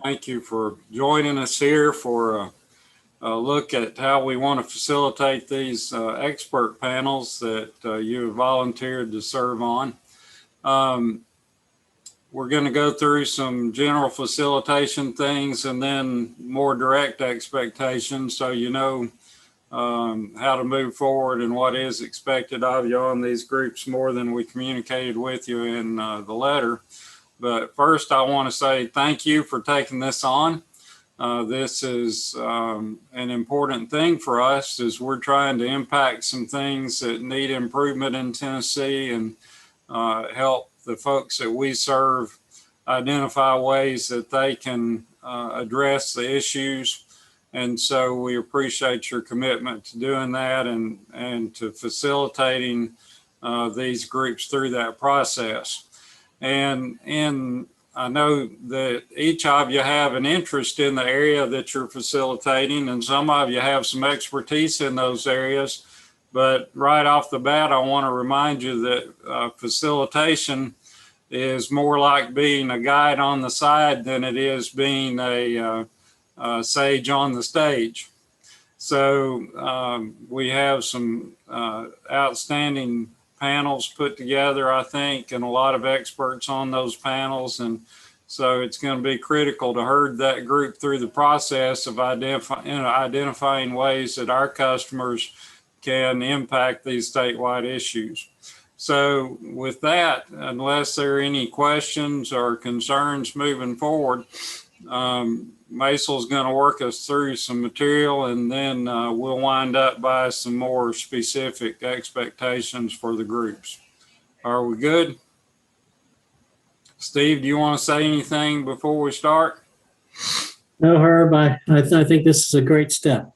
Thank you for joining us here for a look at how we want to facilitate these expert panels that you have volunteered to serve on. We're going to go through some general facilitation things and then more direct expectations so you know how to move forward and what is expected of you on these groups more than we communicated with you in the letter. But first, I want to say thank you for taking this on. This is an important thing for us as we're trying to impact some things that need improvement in Tennessee and help the folks that we serve identify ways that they can address the issues. And so we appreciate your commitment to doing that and to facilitating these groups through that process. And I know that each of you have an interest in the area that you're facilitating, and some of you have some expertise in those areas. But right off the bat, I want to remind you that facilitation is more like being a guide on the side than it is being a sage on the stage. So we have some outstanding panels put together, I think, and a lot of experts on those panels. And so it's going to be critical to herd that group through the process of identifying ways that our customers can impact these statewide issues. So with that, unless there are any questions or concerns moving forward, Maisel's going to work us through some material, and then we'll wind up by some more specific expectations for the groups. Are we good? Steve, do you want to say anything before we start? No, Herb, I think this is a great step.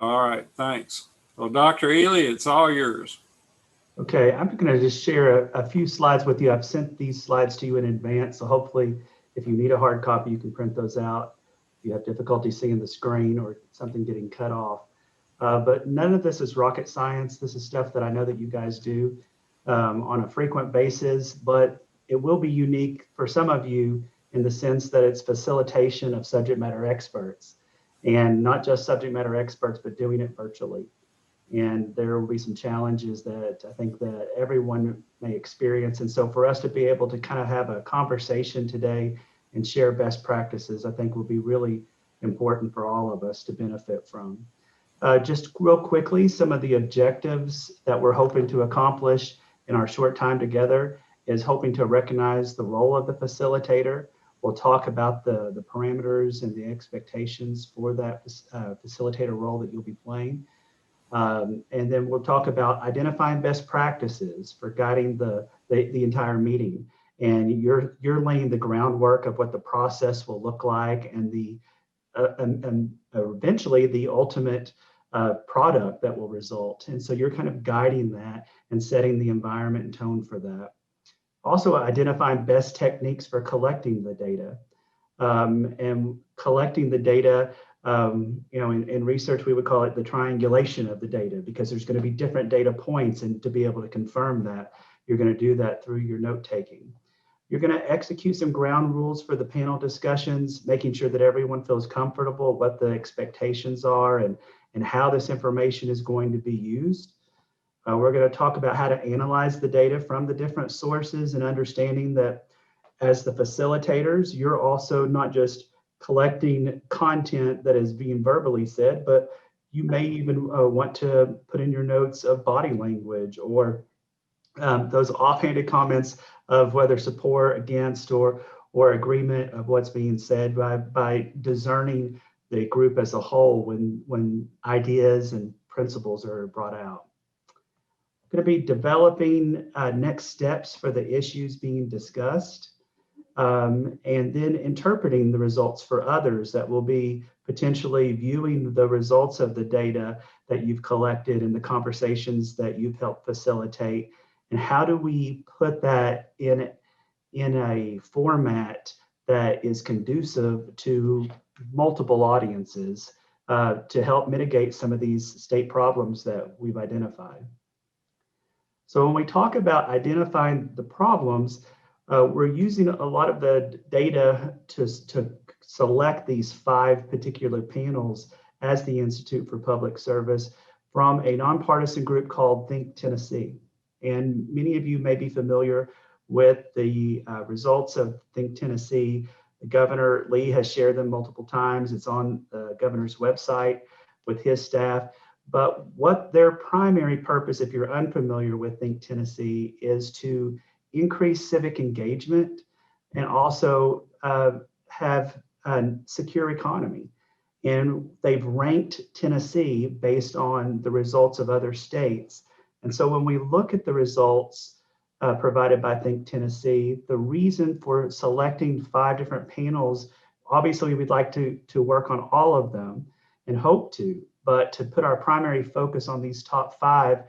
All right, thanks. Well, Dr. Ely, it's all yours. Okay, I'm going to just share a few slides with you. I've sent these slides to you in advance, so hopefully if you need a hard copy, you can print those out. If you have difficulty seeing the screen or something getting cut off. But none of this is rocket science. This is stuff that I know that you guys do on a frequent basis, but it will be unique for some of you in the sense that it's facilitation of subject matter experts, and not just subject matter experts, but doing it virtually. And there will be some challenges that I think that everyone may experience. And so for us to be able to kind of have a conversation today and share best practices, I think will be really important for all of us to benefit from. Just real quickly, some of the objectives that we're hoping to accomplish in our short time together is hoping to recognize the role of the facilitator. We'll talk about the parameters and the expectations for that facilitator role that you'll be playing. And then we'll talk about identifying best practices for guiding the entire meeting. And you're laying the groundwork of what the process will look like and the eventually the ultimate product that will result. And so you're kind of guiding that and setting the environment and tone for that. Also identifying best techniques for collecting the data. And collecting the data, you know, in research, we would call it the triangulation of the data, because there's going to be different data points, and to be able to confirm that, you're going to do that through your note taking. You're going to execute some ground rules for the panel discussions, making sure that everyone feels comfortable what the expectations are and how this information is going to be used. We're going to talk about how to analyze the data from the different sources, and understanding that as the facilitators, you're also not just collecting content that is being verbally said, but you may even want to put in your notes of body language or those offhanded comments of whether support, against, or agreement of what's being said by discerning the group as a whole when ideas and principles are brought out. Going to be developing next steps for the issues being discussed, and then interpreting the results for others that will be potentially viewing the results of the data that you've collected and the conversations that you've helped facilitate. And how do we put that in a format that is conducive to multiple audiences to help mitigate some of these state problems that we've identified. So when we talk about identifying the problems, we're using a lot of the data to select these 5 particular panels as the Institute for Public Service from a nonpartisan group called Think Tennessee. And many of you may be familiar with the results of Think Tennessee. Governor Lee has shared them multiple times. It's on the governor's website with his staff. But what their primary purpose, if you're unfamiliar with Think Tennessee, is to increase civic engagement and also have a secure economy. And they've ranked Tennessee based on the results of other states. And so when we look at the results provided by Think Tennessee, the reason for selecting 5 different panels, obviously we'd like to work on all of them and hope to, but to put our primary focus on these top 5,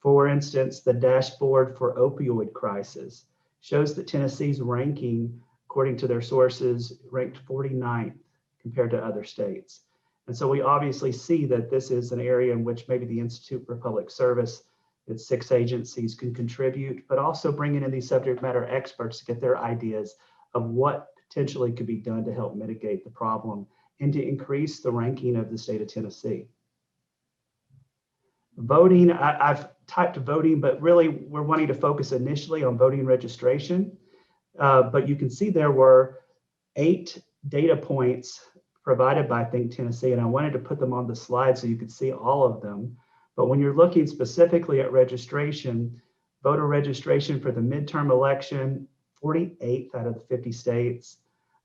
for instance, the dashboard for opioid crisis shows that Tennessee's ranking, according to their sources, ranked 49th compared to other states. And so we obviously see that this is an area in which maybe the Institute for Public Service, its 6 agencies, can contribute, but also bringing in these subject matter experts to get their ideas of what potentially could be done to help mitigate the problem and to increase the ranking of the state of Tennessee. Voting, I've typed voting, but really we're wanting to focus initially on voting registration. But you can see there were 8 data points provided by Think Tennessee, and I wanted to put them on the slide so you could see all of them. But when you're looking specifically at registration, voter registration for the midterm election, 48th out of the 50 states.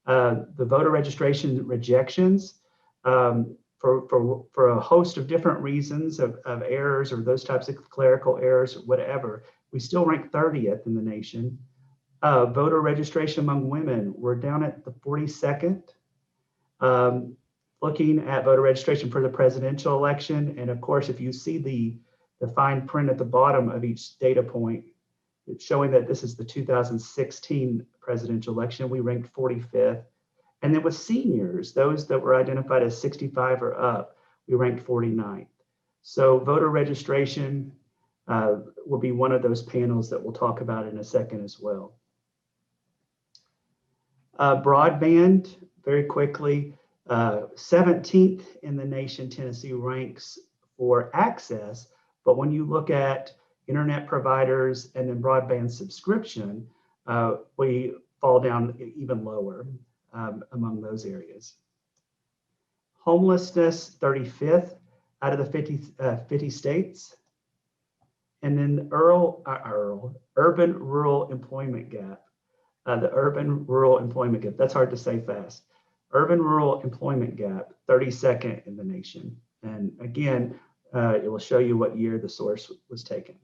The voter registration rejections for a host of different reasons of errors or those types of clerical errors, whatever, we still rank 30th in the nation. Voter registration among women, we're down at the 42nd. Looking at voter registration for the presidential election, and of course, if you see the fine print at the bottom of each data point, it's showing that this is the 2016 presidential election, we ranked 45th. And then with seniors, those that were identified as 65 or up, we ranked 49th. So voter registration will be one of those panels that we'll talk about in a second as well. Broadband, very quickly, 17th in the nation, Tennessee ranks for access, but when you look at internet providers and then broadband subscription, we fall down even lower among those areas. Homelessness, 35th out of the 50 states. And then urban-rural employment gap. The urban-rural employment gap, that's hard to say fast. Urban-rural employment gap, 32nd in the nation. And again, it will show you what year the source was taken.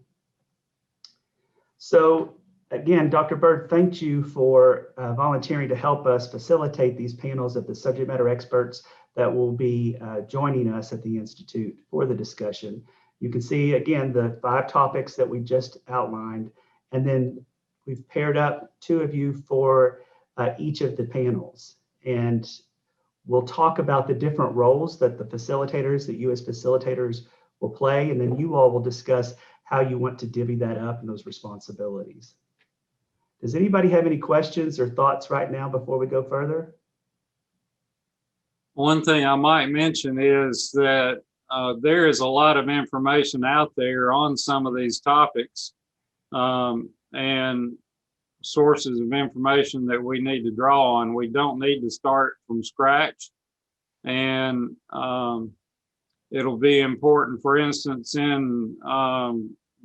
So again, Dr. Bird, thank you for volunteering to help us facilitate these panels of the subject matter experts that will be joining us at the Institute for the discussion. You can see, again, the 5 topics that we just outlined, and then we've paired up 2 of you for each of the panels. And we'll talk about the different roles that the facilitators, that you as facilitators will play, and then you all will discuss how you want to divvy that up and those responsibilities. Does anybody have any questions or thoughts right now before we go further? One thing I might mention is that there is a lot of information out there on some of these topics and sources of information that we need to draw on. We don't need to start from scratch. And it'll be important, for instance, in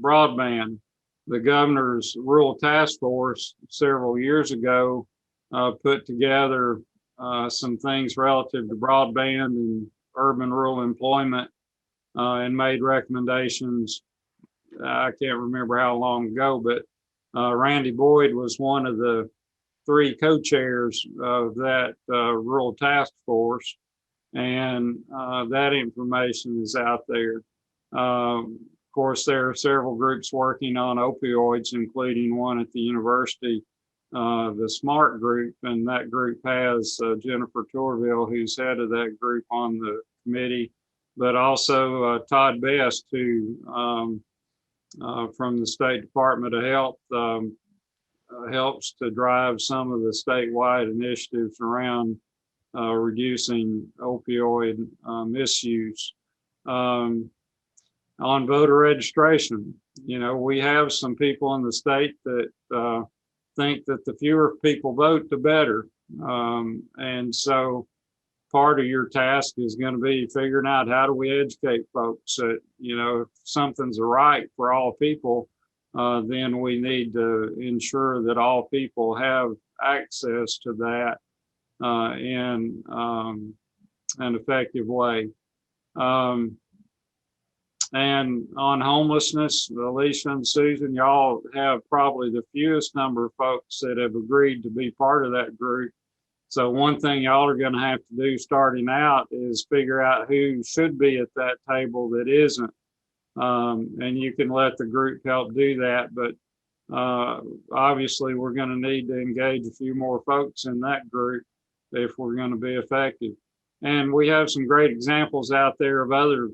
broadband, the governor's rural task force several years ago put together some things relative to broadband and urban rural employment and made recommendations. I can't remember how long ago, but Randy Boyd was one of the 3 co-chairs of that rural task force, and that information is out there. Of course, there are several groups working on opioids, including one at the university, the SMART group, and that group has Jennifer Tourville, who's head of that group, on the committee, but also Todd Best, who from the State Department of Health helps to drive some of the statewide initiatives around reducing opioid misuse. On voter registration, we have some people in the state that think that the fewer people vote, the better. And so part of your task is going to be figuring out how do we educate folks that, if something's right for all people, then we need to ensure that all people have access to that in an effective way. And on homelessness, Alicia and Susan, y'all have probably the fewest number of folks that have agreed to be part of that group. So one thing y'all are going to have to do starting out is figure out who should be at that table that isn't. And you can let the group help do that. But obviously, we're going to need to engage a few more folks in that group if we're going to be effective. And we have some great examples out there of other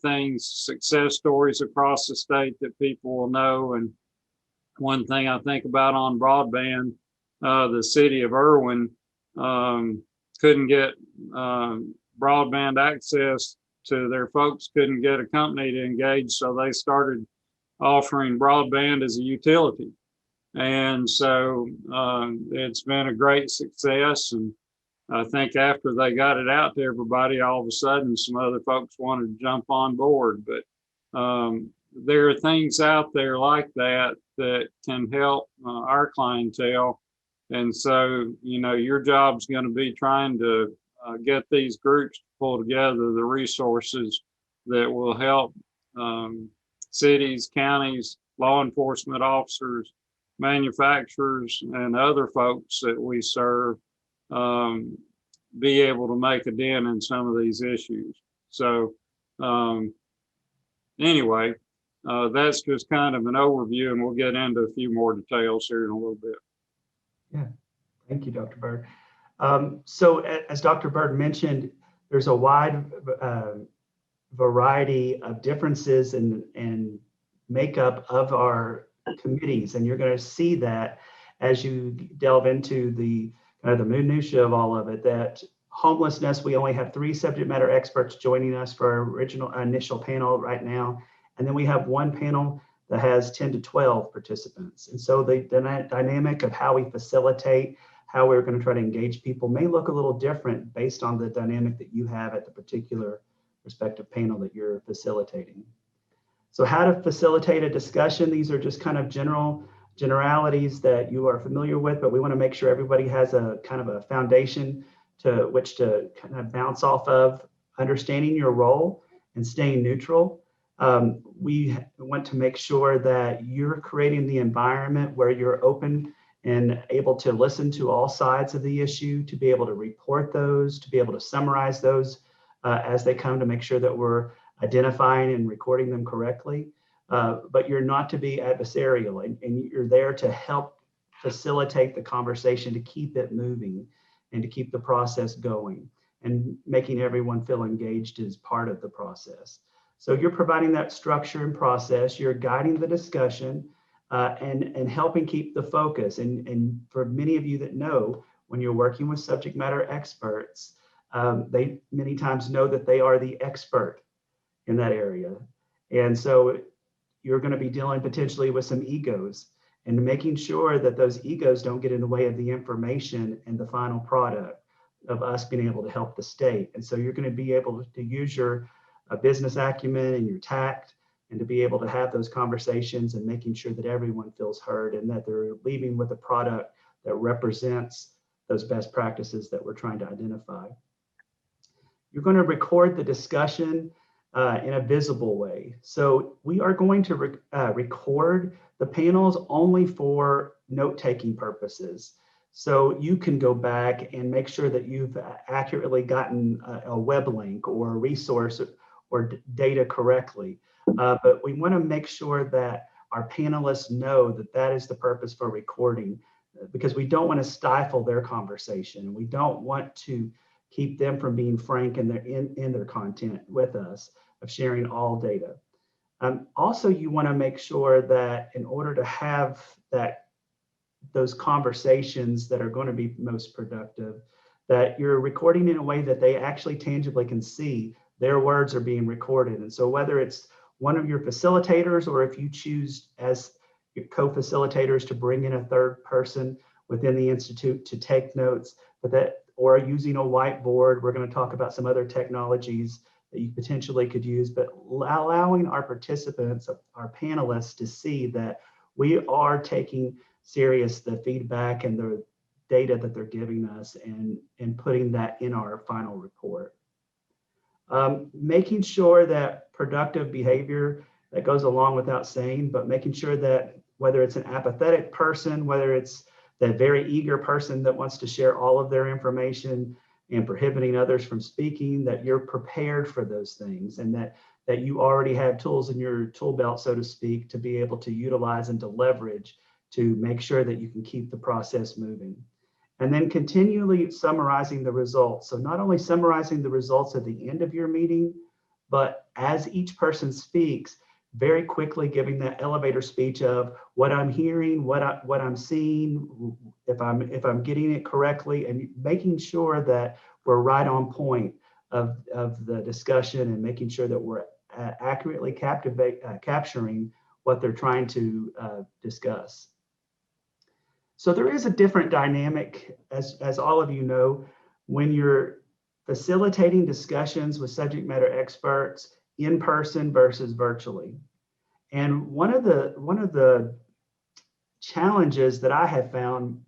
things, success stories across the state that people will know. And one thing I think about on broadband, the city of Irwin couldn't get broadband access to their folks, couldn't get a company to engage. So they started offering broadband as a utility. And so it's been a great success. And I think after they got it out to everybody, all of a sudden some other folks wanted to jump on board. But there are things out there like that that can help our clientele. And so, your job's going to be trying to get these groups to pull together the resources that will help cities, counties, law enforcement officers, manufacturers, and other folks that we serve be able to make a dent in some of these issues. So anyway, that's just kind of an overview, and we'll get into a few more details here in a little bit. Yeah, thank you, Dr. Bird. So as Dr. Bird mentioned, there's a wide variety of differences in makeup of our committees, and you're going to see that as you delve into the kind of the minutiae of all of it. That homelessness, we only have 3 subject matter experts joining us for our initial panel right now, and then we have one panel that has 10 to 12 participants. And so the dynamic of how we facilitate, how we're going to try to engage people may look a little different based on the dynamic that you have at the particular respective panel that you're facilitating. So how to facilitate a discussion, these are just kind of generalities that you are familiar with, but we want to make sure everybody has a kind of a foundation to which to kind of bounce off of, understanding your role and staying neutral. We want to make sure that you're creating the environment where you're open and able to listen to all sides of the issue, to be able to report those, to be able to summarize those as they come, to make sure that we're identifying and recording them correctly. But you're not to be adversarial, and you're there to help facilitate the conversation, to keep it moving and to keep the process going, and making everyone feel engaged as part of the process. So you're providing that structure and process, you're guiding the discussion and helping keep the focus. And for many of you that know, when you're working with subject matter experts, they many times know that they are the expert in that area. And so you're going to be dealing potentially with some egos, and making sure that those egos don't get in the way of the information and the final product of us being able to help the state. And so you're going to be able to use your business acumen and your tact, and to be able to have those conversations and making sure that everyone feels heard and that they're leaving with a product that represents those best practices that we're trying to identify. You're going to record the discussion in a visible way. So we are going to record the panels only for note-taking purposes. So you can go back and make sure that you've accurately gotten a web link or a resource or data correctly. But we want to make sure that our panelists know that that is the purpose for recording, because we don't want to stifle their conversation. We don't want to keep them from being frank in their content with us, of sharing all data. Also, you want to make sure that in order to have those conversations that are going to be most productive, that you're recording in a way that they actually tangibly can see their words are being recorded. And so whether it's one of your facilitators, or if you choose as your co-facilitators to bring in a third person within the Institute to take notes, or using a whiteboard, we're going to talk about some other technologies that you potentially could use, but allowing our participants, our panelists, to see that we are taking serious the feedback and the data that they're giving us, and putting that in our final report. Making sure that productive behavior, that goes along without saying, but making sure that whether it's an apathetic person, whether it's that very eager person that wants to share all of their information and prohibiting others from speaking, that you're prepared for those things, and that you already have tools in your tool belt, so to speak, to be able to utilize and to leverage to make sure that you can keep the process moving. And then continually summarizing the results. So not only summarizing the results at the end of your meeting, but as each person speaks, very quickly giving that elevator speech of what I'm hearing, what I'm seeing, if I'm getting it correctly, and making sure that we're right on point of the discussion, and making sure that we're accurately capturing what they're trying to discuss. So there is a different dynamic, as all of you know, when you're facilitating discussions with subject matter experts in person versus virtually. And one of the challenges that I have found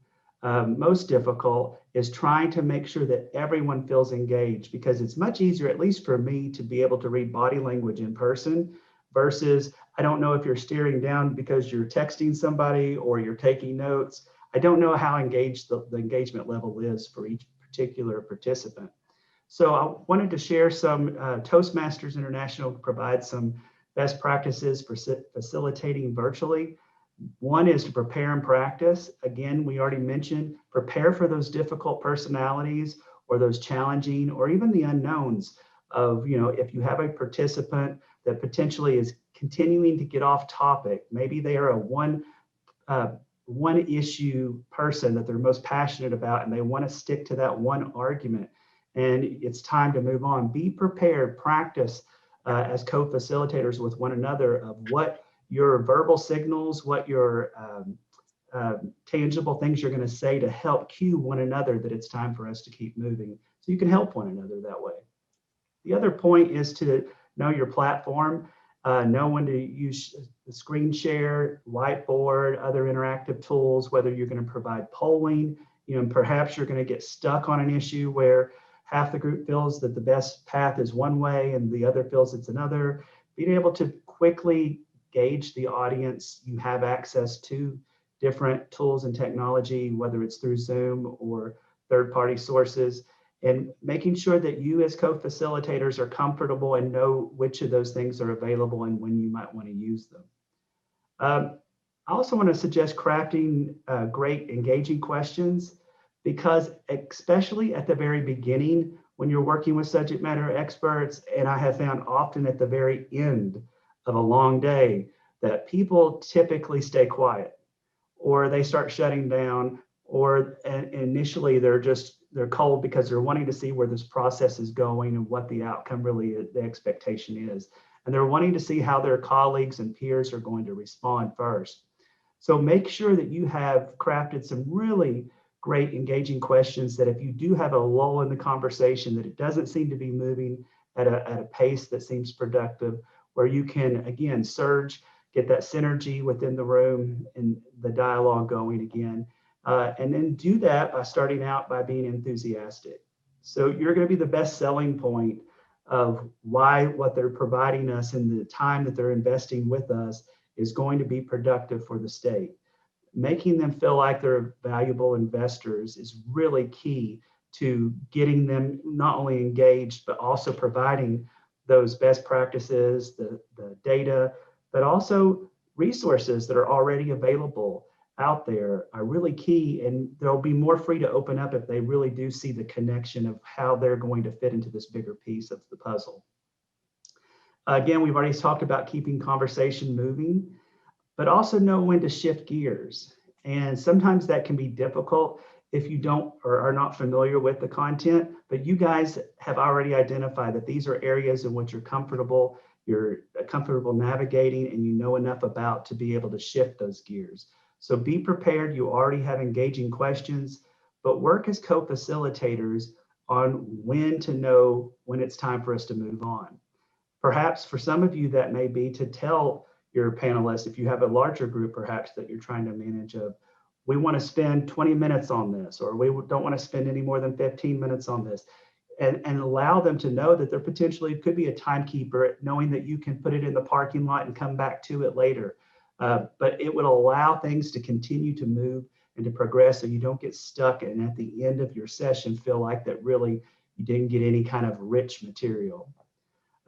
most difficult is trying to make sure that everyone feels engaged, because it's much easier, at least for me, to be able to read body language in person versus, I don't know if you're staring down because you're texting somebody or you're taking notes. I don't know how engaged the engagement level is for each particular participant. So I wanted to share some, Toastmasters International provides some best practices for facilitating virtually. One is to prepare and practice. Again, we already mentioned, prepare for those difficult personalities, or those challenging, or even the unknowns of, if you have a participant that potentially is continuing to get off topic, maybe they are a one issue person that they're most passionate about, and they want to stick to that one argument, and it's time to move on. Be prepared, practice as co-facilitators with one another of what your verbal signals, what your tangible things you're going to say to help cue one another that it's time for us to keep moving, so you can help one another that way. The other point is to know your platform, know when to use the screen share, whiteboard, other interactive tools, whether you're going to provide polling, and perhaps you're going to get stuck on an issue where half the group feels that the best path is one way and the other feels it's another. Being able to quickly gauge the audience, you have access to different tools and technology, whether it's through Zoom or third-party sources, and making sure that you as co-facilitators are comfortable and know which of those things are available and when you might want to use them. I also want to suggest crafting great engaging questions, because especially at the very beginning, when you're working with subject matter experts, and I have found often at the very end of a long day, that people typically stay quiet, or they start shutting down, or initially they're cold because they're wanting to see where this process is going and what the outcome really is, the expectation is. And they're wanting to see how their colleagues and peers are going to respond first. So make sure that you have crafted some really great engaging questions, that if you do have a lull in the conversation, that it doesn't seem to be moving at a pace that seems productive, where you can, again, surge, get that synergy within the room and the dialogue going again. And then do that by starting out by being enthusiastic. So you're going to be the best selling point of why what they're providing us and the time that they're investing with us is going to be productive for the state. Making them feel like they're valuable investors is really key to getting them not only engaged, but also providing those best practices, the data, but also resources that are already available out there are really key, and they'll be more free to open up if they really do see the connection of how they're going to fit into this bigger piece of the puzzle. Again, we've already talked about keeping conversation moving, but also know when to shift gears. And sometimes that can be difficult if you don't or are not familiar with the content, but you guys have already identified that these are areas in which you're comfortable navigating, and you know enough about to be able to shift those gears. So be prepared. You already have engaging questions, but work as co-facilitators on when to know when it's time for us to move on. Perhaps for some of you that may be to tell your panelists, if you have a larger group perhaps that you're trying to manage, of we want to spend 20 minutes on this, or we don't want to spend any more than 15 minutes on this, and allow them to know that there potentially could be a timekeeper, knowing that you can put it in the parking lot and come back to it later. But it would allow things to continue to move and to progress, so you don't get stuck and at the end of your session feel like that really you didn't get any kind of rich material.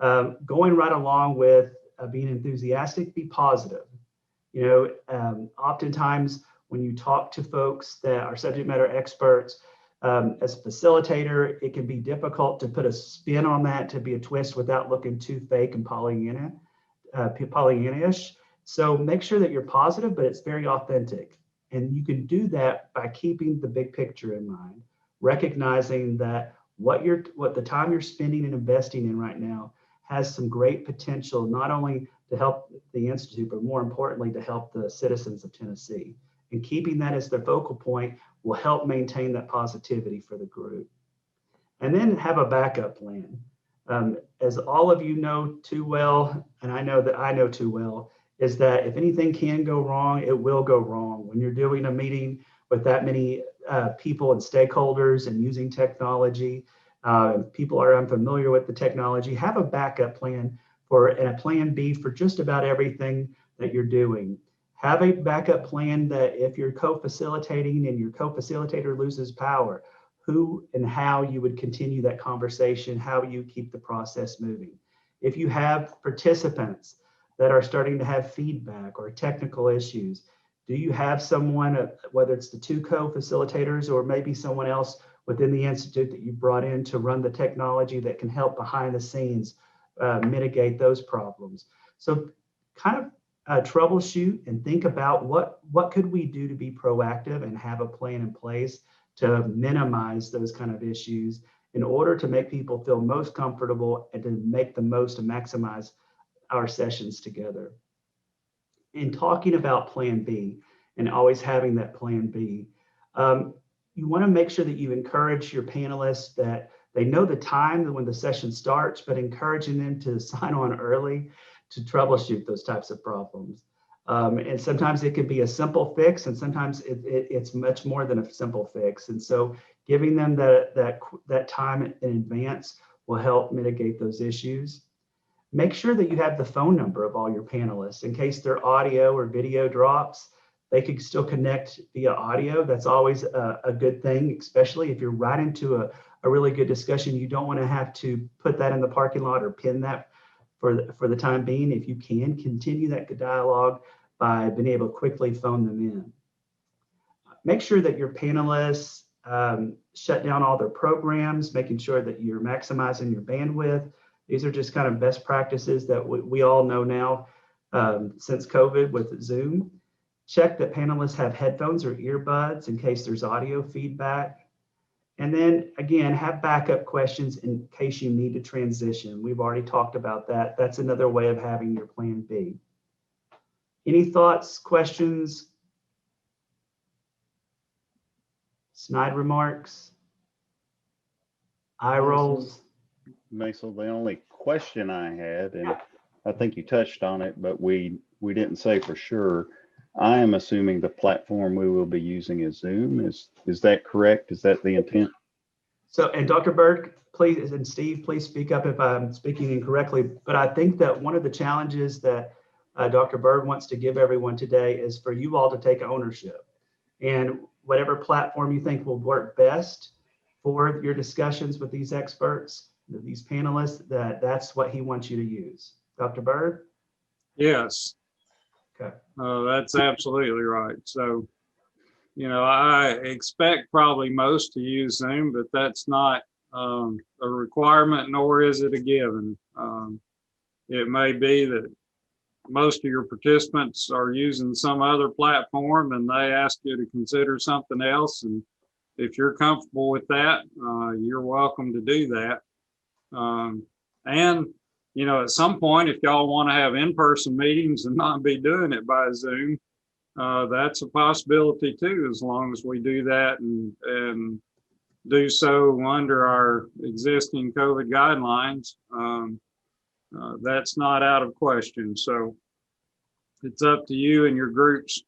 Going right along with being enthusiastic, be positive. You know, oftentimes when you talk to folks that are subject matter experts, as a facilitator, it can be difficult to put a spin on that, to be a twist without looking too fake and Pollyanna-ish. So make sure that you're positive, but it's very authentic. And you can do that by keeping the big picture in mind, recognizing that what the time you're spending and investing in right now has some great potential, not only to help the Institute, but more importantly, to help the citizens of Tennessee. And keeping that as the focal point will help maintain that positivity for the group. And then have a backup plan. As all of you know too well, and I know that I know too well, is that if anything can go wrong, it will go wrong. When you're doing a meeting with that many people and stakeholders and using technology, people are unfamiliar with the technology, have a backup plan and a plan B for just about everything that you're doing. Have a backup plan that if you're co-facilitating and your co-facilitator loses power, who and how you would continue that conversation, how you keep the process moving. If you have participants that are starting to have feedback or technical issues, do you have someone, whether it's the two co-facilitators or maybe someone else within the Institute that you brought in to run the technology that can help behind the scenes mitigate those problems? So kind of troubleshoot and think about what could we do to be proactive and have a plan in place to minimize those kind of issues in order to make people feel most comfortable and to make the most and maximize our sessions together. In talking about plan B and always having that plan B, you want to make sure that you encourage your panelists that they know the time when the session starts, but encouraging them to sign on early to troubleshoot those types of problems. And sometimes it can be a simple fix, and sometimes it's much more than a simple fix. And so giving them that time in advance will help mitigate those issues. Make sure that you have the phone number of all your panelists in case their audio or video drops. They could still connect via audio. That's always a good thing, especially if you're right into a really good discussion. You don't want to have to put that in the parking lot or pin that for the time being. If you can, continue that dialogue by being able to quickly phone them in. Make sure that your panelists shut down all their programs, making sure that you're maximizing your bandwidth. These are just kind of best practices that we all know now since COVID with Zoom. Check that panelists have headphones or earbuds in case there's audio feedback. And then again, have backup questions in case you need to transition. We've already talked about that. That's another way of having your plan B. Any thoughts, questions, snide remarks, eye rolls? Maisel, the only question I had, and I think you touched on it, but we didn't say for sure. I am assuming the platform we will be using is Zoom. Is that correct? Is that the intent? So, and Dr. Berg, please, and Steve, please speak up if I'm speaking incorrectly. But I think that one of the challenges that Dr. Berg wants to give everyone today is for you all to take ownership. And whatever platform you think will work best for your discussions with these experts, these panelists, that's what he wants you to use. Dr. Berg? Yes. Okay. That's absolutely right. So, you know, I expect probably most to use Zoom, but that's not a requirement, nor is it a given. It may be that most of your participants are using some other platform and they ask you to consider something else, and if you're comfortable with that, you're welcome to do that. And, at some point, if y'all want to have in-person meetings and not be doing it by Zoom, that's a possibility too, as long as we do that and do so under our existing COVID guidelines. That's not out of question. So it's up to you and your groups,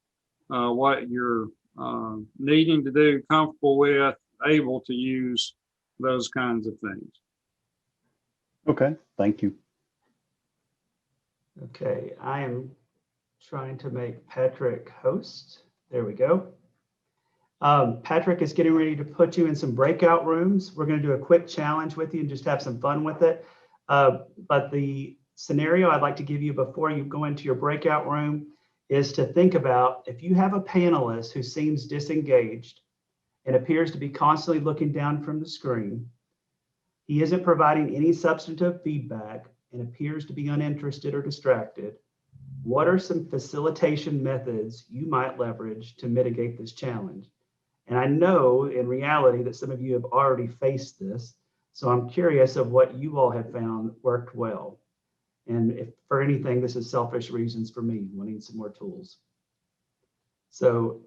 what you're needing to do, comfortable with, able to use, those kinds of things. Okay, thank you. Okay, I am trying to make Patrick host. There we go. Patrick is getting ready to put you in some breakout rooms. We're going to do a quick challenge with you and just have some fun with it. But the scenario I'd like to give you before you go into your breakout room is to think about, if you have a panelist who seems disengaged and appears to be constantly looking down from the screen, he isn't providing any substantive feedback and appears to be uninterested or distracted, what are some facilitation methods you might leverage to mitigate this challenge? And I know in reality that some of you have already faced this, so I'm curious of what you all have found worked well. And if for anything, this is selfish reasons for me wanting some more tools. So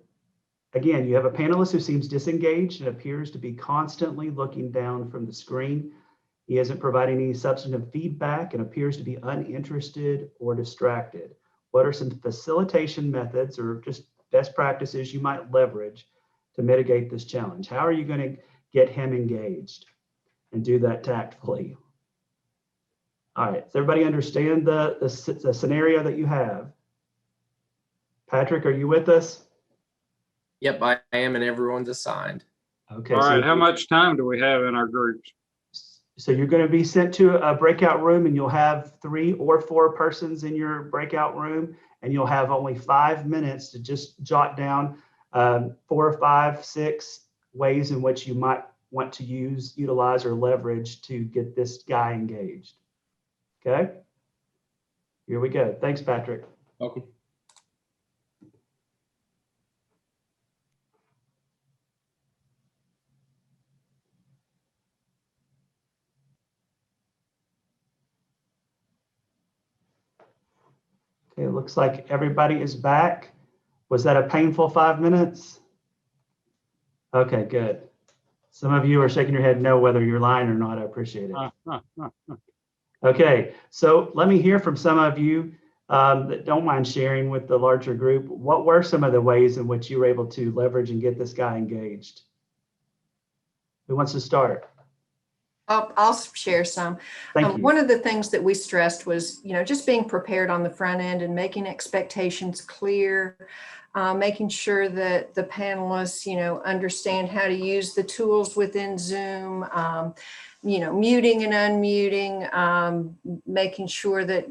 again, you have a panelist who seems disengaged and appears to be constantly looking down from the screen. He isn't providing any substantive feedback and appears to be uninterested or distracted. What are some facilitation methods or just best practices you might leverage to mitigate this challenge? How are you going to get him engaged and do that tactfully? All right, does everybody understand the scenario that you have? Patrick, are you with us? Yep, I am, and everyone's assigned. Okay. All so right, how much time do we have in our groups? So you're going to be sent to a breakout room, and you'll have 3 or 4 persons in your breakout room, and you'll have only 5 minutes to just jot down 4 or 5, 6 ways in which you might want to utilize or leverage to get this guy engaged. Okay, here we go. Thanks, Patrick. Welcome. Okay, it looks like everybody is back. Was that a painful 5 minutes? Okay, good. Some of you are shaking your head no whether you're lying or not. I appreciate it. Okay, so let me hear from some of you that don't mind sharing with the larger group. What were some of the ways in which you were able to leverage and get this guy engaged? Who wants to start? I'll share some. Thank you. One of the things that we stressed was, just being prepared on the front end and making expectations clear, making sure that the panelists, understand how to use the tools within Zoom, muting and unmuting, making sure that,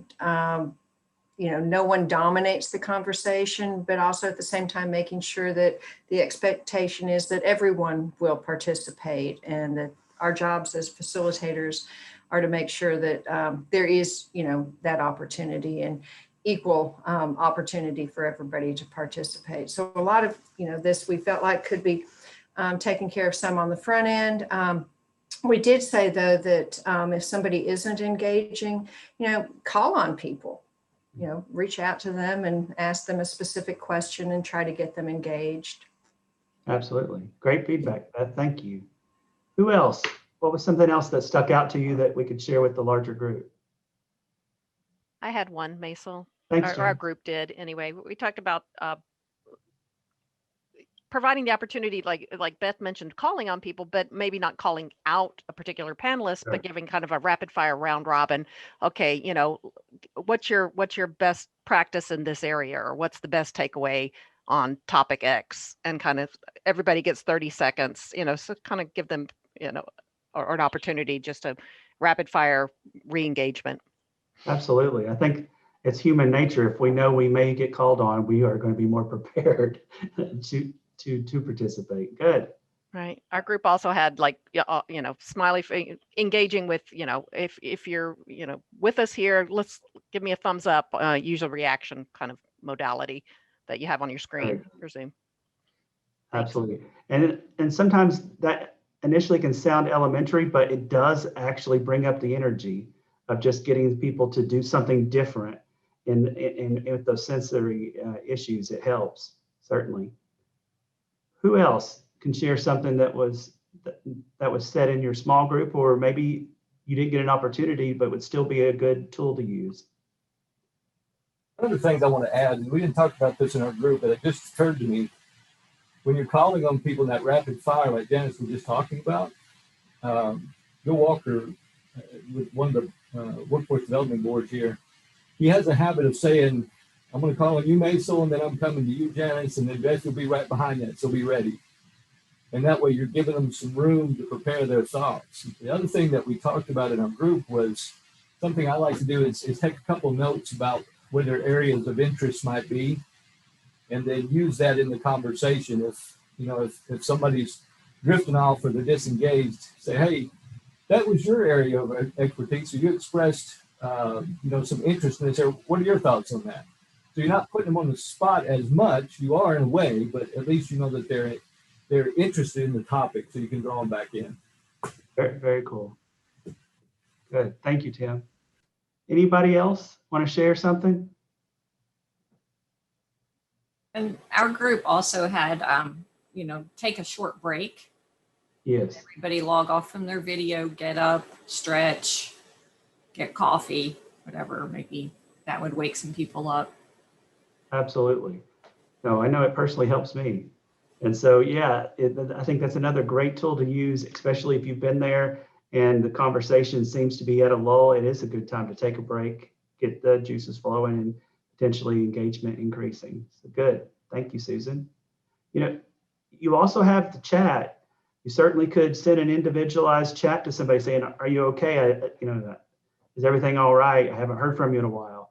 no one dominates the conversation, but also at the same time, making sure that the expectation is that everyone will participate and that our jobs as facilitators are to make sure that there is, that opportunity and equal opportunity for everybody to participate. So a lot of, this we felt like could be taken care of some on the front end. We did say though that if somebody isn't engaging, call on people, reach out to them and ask them a specific question and try to get them engaged. Absolutely. Great feedback, Beth. Thank you. Who else? What was something else that stuck out to you that we could share with the larger group? I had one, Maisel. Thanks, Our Jen. group did anyway. We talked about providing the opportunity, like Beth mentioned, calling on people, but maybe not calling out a particular panelist, Sure. but giving kind of a rapid fire round robin. Okay, what's your best practice in this area, or what's the best takeaway on topic X, and kind of everybody gets 30 seconds, so kind of give them, or an opportunity just to rapid fire re-engagement. Absolutely. I think it's human nature. If we know we may get called on, we are going to be more prepared to participate. Good. Right. Our group also had smiley face, engaging with, if you're, with us here, let's give me a thumbs up, user reaction kind of modality that you have on your screen, Right. for Zoom. Absolutely. And sometimes that initially can sound elementary, but it does actually bring up the energy of just getting people to do something different in with those sensory issues. It helps, certainly. Who else can share something that was said in your small group, or maybe you didn't get an opportunity, but would still be a good tool to use? One of the things I want to add, and we didn't talk about this in our group, but it just occurred to me, when you're calling on people in that rapid fire, like Dennis was just talking about, Bill Walker, with one of the workforce development boards here, he has a habit of saying, I'm going to call on you, Maisel, and then I'm coming to you, Janice, and then Beth will be right behind that, so be ready. And that way you're giving them some room to prepare their thoughts. The other thing that we talked about in our group was something I like to do is take a couple notes about where their areas of interest might be, and then use that in the conversation. If somebody's drifting off or they're disengaged, say, hey, that was your area of expertise, so you expressed some interest in this area. What are your thoughts on that? So you're not putting them on the spot as much. You are in a way, but at least you know that they're interested in the topic, so you can draw them back in. Very, very cool. Good. Thank you, Tim. Anybody else want to share something? And our group also had, take a short break. Yes. Everybody log off from their video, get up, stretch, get coffee, whatever. Maybe that would wake some people up. Absolutely. No, I know it personally helps me. And so, yeah, I think that's another great tool to use, especially if you've been there and the conversation seems to be at a lull. It is a good time to take a break, get the juices flowing, and potentially engagement increasing. So good. Thank you, Susan. You also have the chat. You certainly could send an individualized chat to somebody saying, are you okay? Is everything all right? I haven't heard from you in a while.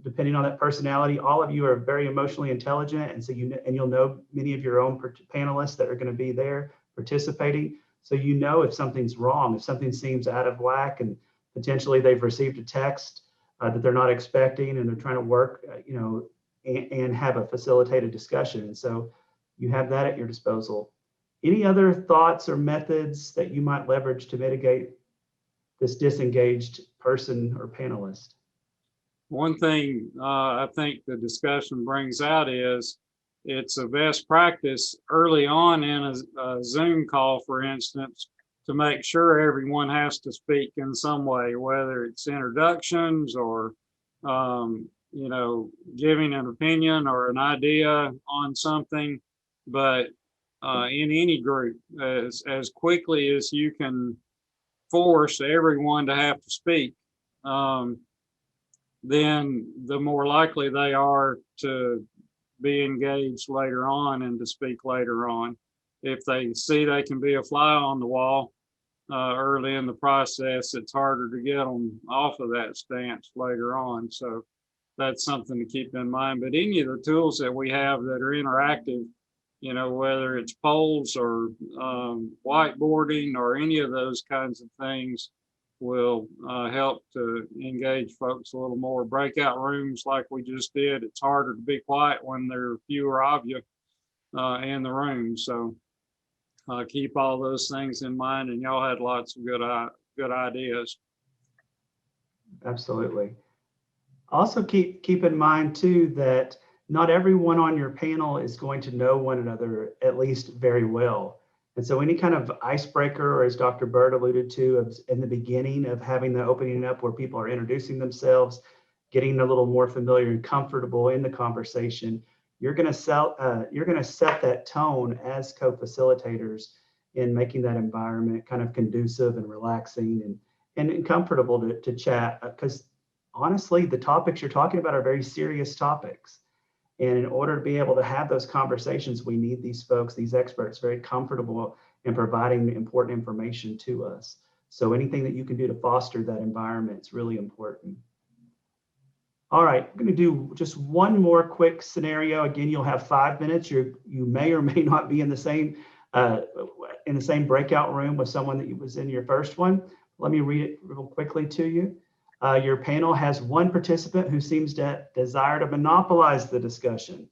Depending on that personality, all of you are very emotionally intelligent. And so you'll know many of your own panelists that are going to be there participating. So if something's wrong, if something seems out of whack, and potentially they've received a text that they're not expecting, and they're trying to work, and have a facilitated discussion. And so you have that at your disposal. Any other thoughts or methods that you might leverage to mitigate this disengaged person or panelist? One thing I think the discussion brings out is it's a best practice early on in a Zoom call, for instance, to make sure everyone has to speak in some way, whether it's introductions or, giving an opinion or an idea on something. But in any group, as quickly as you can force everyone to have to speak, then the more likely they are to be engaged later on and to speak later on. If they see they can be a fly on the wall early in the process, it's harder to get them off of that stance later on. So that's something to keep in mind. But any of the tools that we have that are interactive, whether it's polls or whiteboarding or any of those kinds of things, will help to engage folks a little more. Breakout rooms like we just did, it's harder to be quiet when there are fewer of you in the room. So keep all those things in mind, and y'all had lots of good ideas. Absolutely. Also keep in mind too that not everyone on your panel is going to know one another at least very well. And so any kind of icebreaker, or as Dr. Bird alluded to in the beginning of having the opening up where people are introducing themselves, getting a little more familiar and comfortable in the conversation, you're going to set that tone as co-facilitators in making that environment kind of conducive and relaxing and comfortable to chat. Because honestly, the topics you're talking about are very serious topics. And in order to be able to have those conversations, we need these folks, these experts, very comfortable in providing important information to us. So anything that you can do to foster that environment is really important. All right, I'm going to do just one more quick scenario. Again, you'll have 5 minutes. You may or may not be in the same breakout room with someone that was in your first one. Let me read it real quickly to you. Your panel has one participant who seems to desire to monopolize the discussion.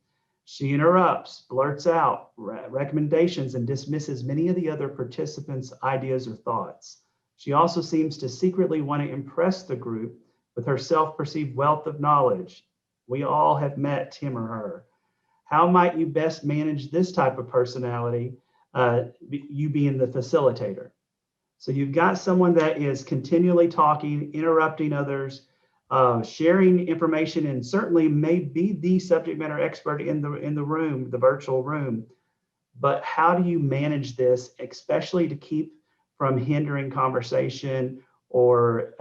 She interrupts, blurts out recommendations, and dismisses many of the other participants' ideas or thoughts. She also seems to secretly want to impress the group with her self-perceived wealth of knowledge. We all have met him or her. How might you best manage this type of personality, you being the facilitator? So you've got someone that is continually talking, interrupting others, sharing information, and certainly may be the subject matter expert in the room, the virtual room. But how do you manage this, especially to keep from hindering conversation or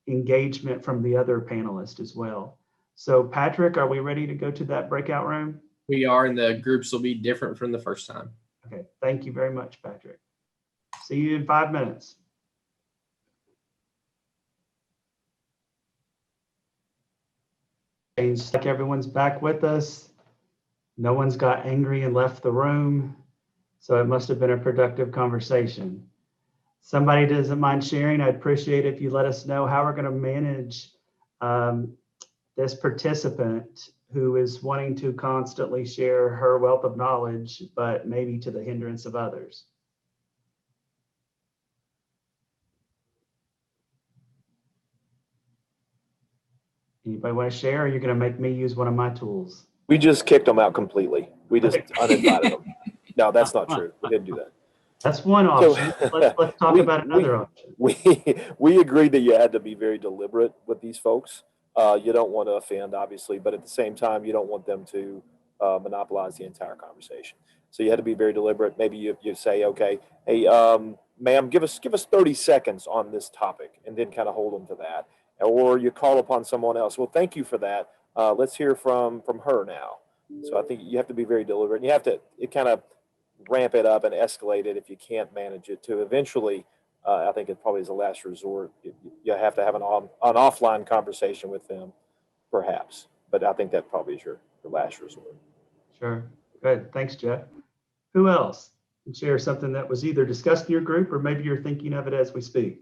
engagement from the other panelists as well? So Patrick, are we ready to go to that breakout room? We are, and the groups will be different from the first time. Okay, thank you very much, Patrick. See you in 5 minutes. Seems like everyone's back with us. No one's got angry and left the room. So it must have been a productive conversation. Somebody doesn't mind sharing, I'd appreciate if you let us know how we're going to manage this participant who is wanting to constantly share her wealth of knowledge, but maybe to the hindrance of others. Anybody want to share, or are you going to make me use one of my tools? We just kicked them out completely. We just uninvited them. No, that's not true. We didn't do that. That's one option. Let's talk about another option. We agreed that you had to be very deliberate with these folks. You don't want to offend, obviously, but at the same time, you don't want them to monopolize the entire conversation. So you had to be very deliberate. Maybe you say, okay, hey, ma'am, give us 30 seconds on this topic, and then kind of hold them to that. Or you call upon someone else. Well, thank you for that. Let's hear from her now. So I think you have to be very deliberate. And you have to kind of ramp it up and escalate it if you can't manage it to eventually. I think it probably is a last resort. You have to have an offline conversation with them, perhaps. But I think that probably is your last resort. Sure. Good. Thanks, Jeff. Who else can share something that was either discussed in your group or maybe you're thinking of it as we speak?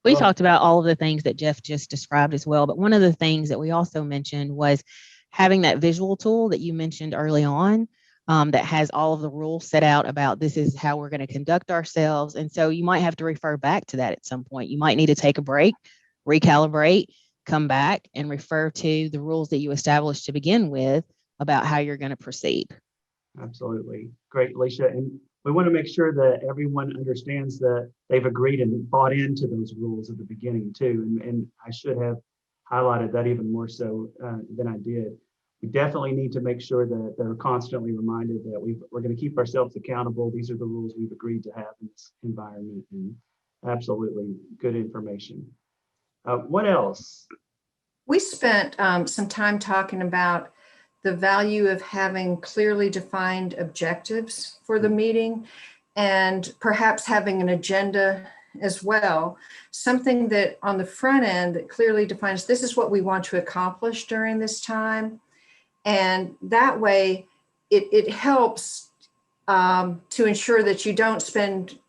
We Well, talked about all of the things that Jeff just described as well, but one of the things that we also mentioned was having that visual tool that you mentioned early on, that has all of the rules set out about this is how we're going to conduct ourselves. And so you might have to refer back to that at some point. You might need to take a break, recalibrate, come back and refer to the rules that you established to begin with about how you're going to proceed. absolutely. Great, Alicia. And we want to make sure that everyone understands that they've agreed and bought into those rules at the beginning too. And I should have highlighted that even more so than I did. We definitely need to make sure that they're constantly reminded that we're going to keep ourselves accountable. These are the rules we've agreed to have in this environment. And absolutely good information. What else? We spent some time talking about the value of having clearly defined objectives for the meeting and perhaps having an agenda as well. Something that on the front end that clearly defines this is what we want to accomplish during this time. And that way it helps to ensure that you don't spend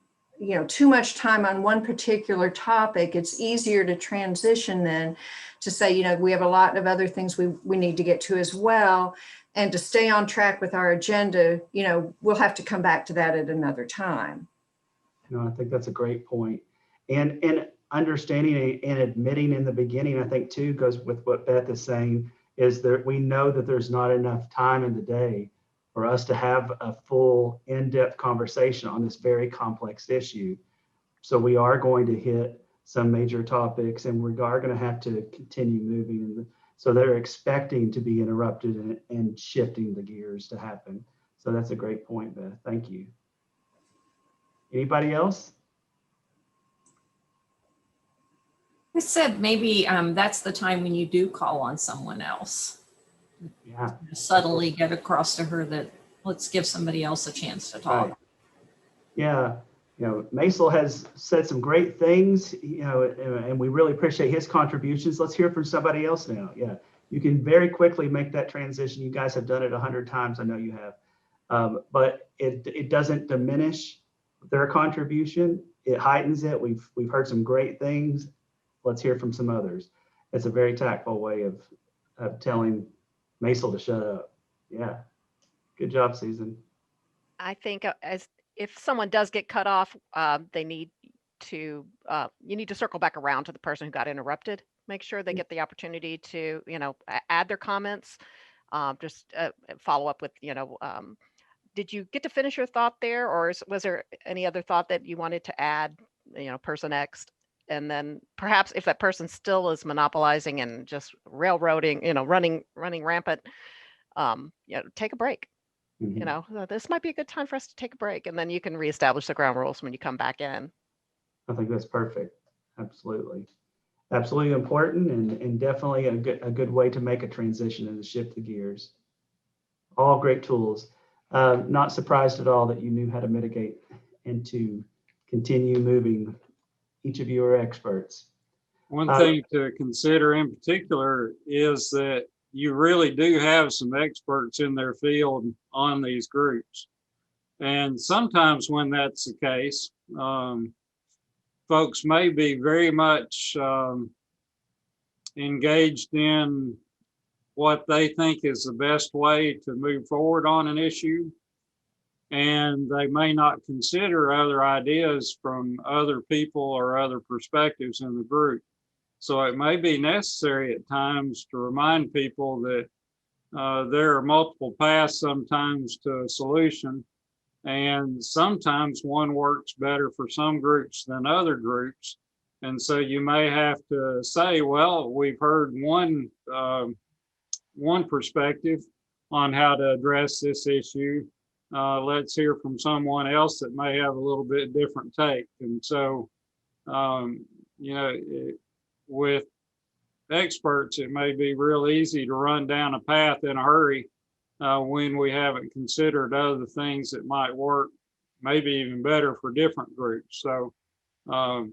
too much time on one particular topic. It's easier to transition then to say, we have a lot of other things we need to get to as well. And to stay on track with our agenda, we'll have to come back to that at another time. I think that's a great point. And understanding and admitting in the beginning, I think too, goes with what Beth is saying, is that we know that there's not enough time in the day for us to have a full in-depth conversation on this very complex issue. So we are going to hit some major topics and we are going to have to continue moving. So they're expecting to be interrupted and shifting the gears to happen. So that's a great point, Beth. Thank you. Anybody else? I said maybe that's the time when you do call on someone else. Yeah. Subtly get across to her that let's give somebody else a chance to talk. Right. Yeah. Maisel has said some great things, and we really appreciate his contributions. Let's hear from somebody else now. Yeah. You can very quickly make that transition. You guys have done it 100 times. I know you have, but it doesn't diminish their contribution. It heightens it. We've heard some great things. Let's hear from some others. It's a very tactful way of telling Maisel to shut up. Yeah, good job, Susan. I think as if someone does get cut off, they need to you need to circle back around to the person who got interrupted. Make sure they get the opportunity to, add their comments. Just follow up with, did you get to finish your thought there, or was there any other thought that you wanted to add, person X? And then perhaps if that person still is monopolizing and just railroading, running rampant, take a break. This might be a good time for us to take a break, and then you can reestablish the ground rules when you come back in. I think that's perfect. Absolutely. Absolutely important, and definitely a good way to make a transition and to shift the gears. All great tools. Not surprised at all that you knew how to mitigate and to continue moving. Each of you are experts. One thing to consider in particular is that you really do have some experts in their field on these groups. And sometimes when that's the case, folks may be very much engaged in what they think is the best way to move forward on an issue. And they may not consider other ideas from other people or other perspectives in the group. So it may be necessary at times to remind people that there are multiple paths sometimes to a solution. And sometimes one works better for some groups than other groups. And so you may have to say, well, we've heard one perspective on how to address this issue. Let's hear from someone else that may have a little bit different take. And so, with experts, it may be real easy to run down a path in a hurry when we haven't considered other things that might work, maybe even better for different groups. So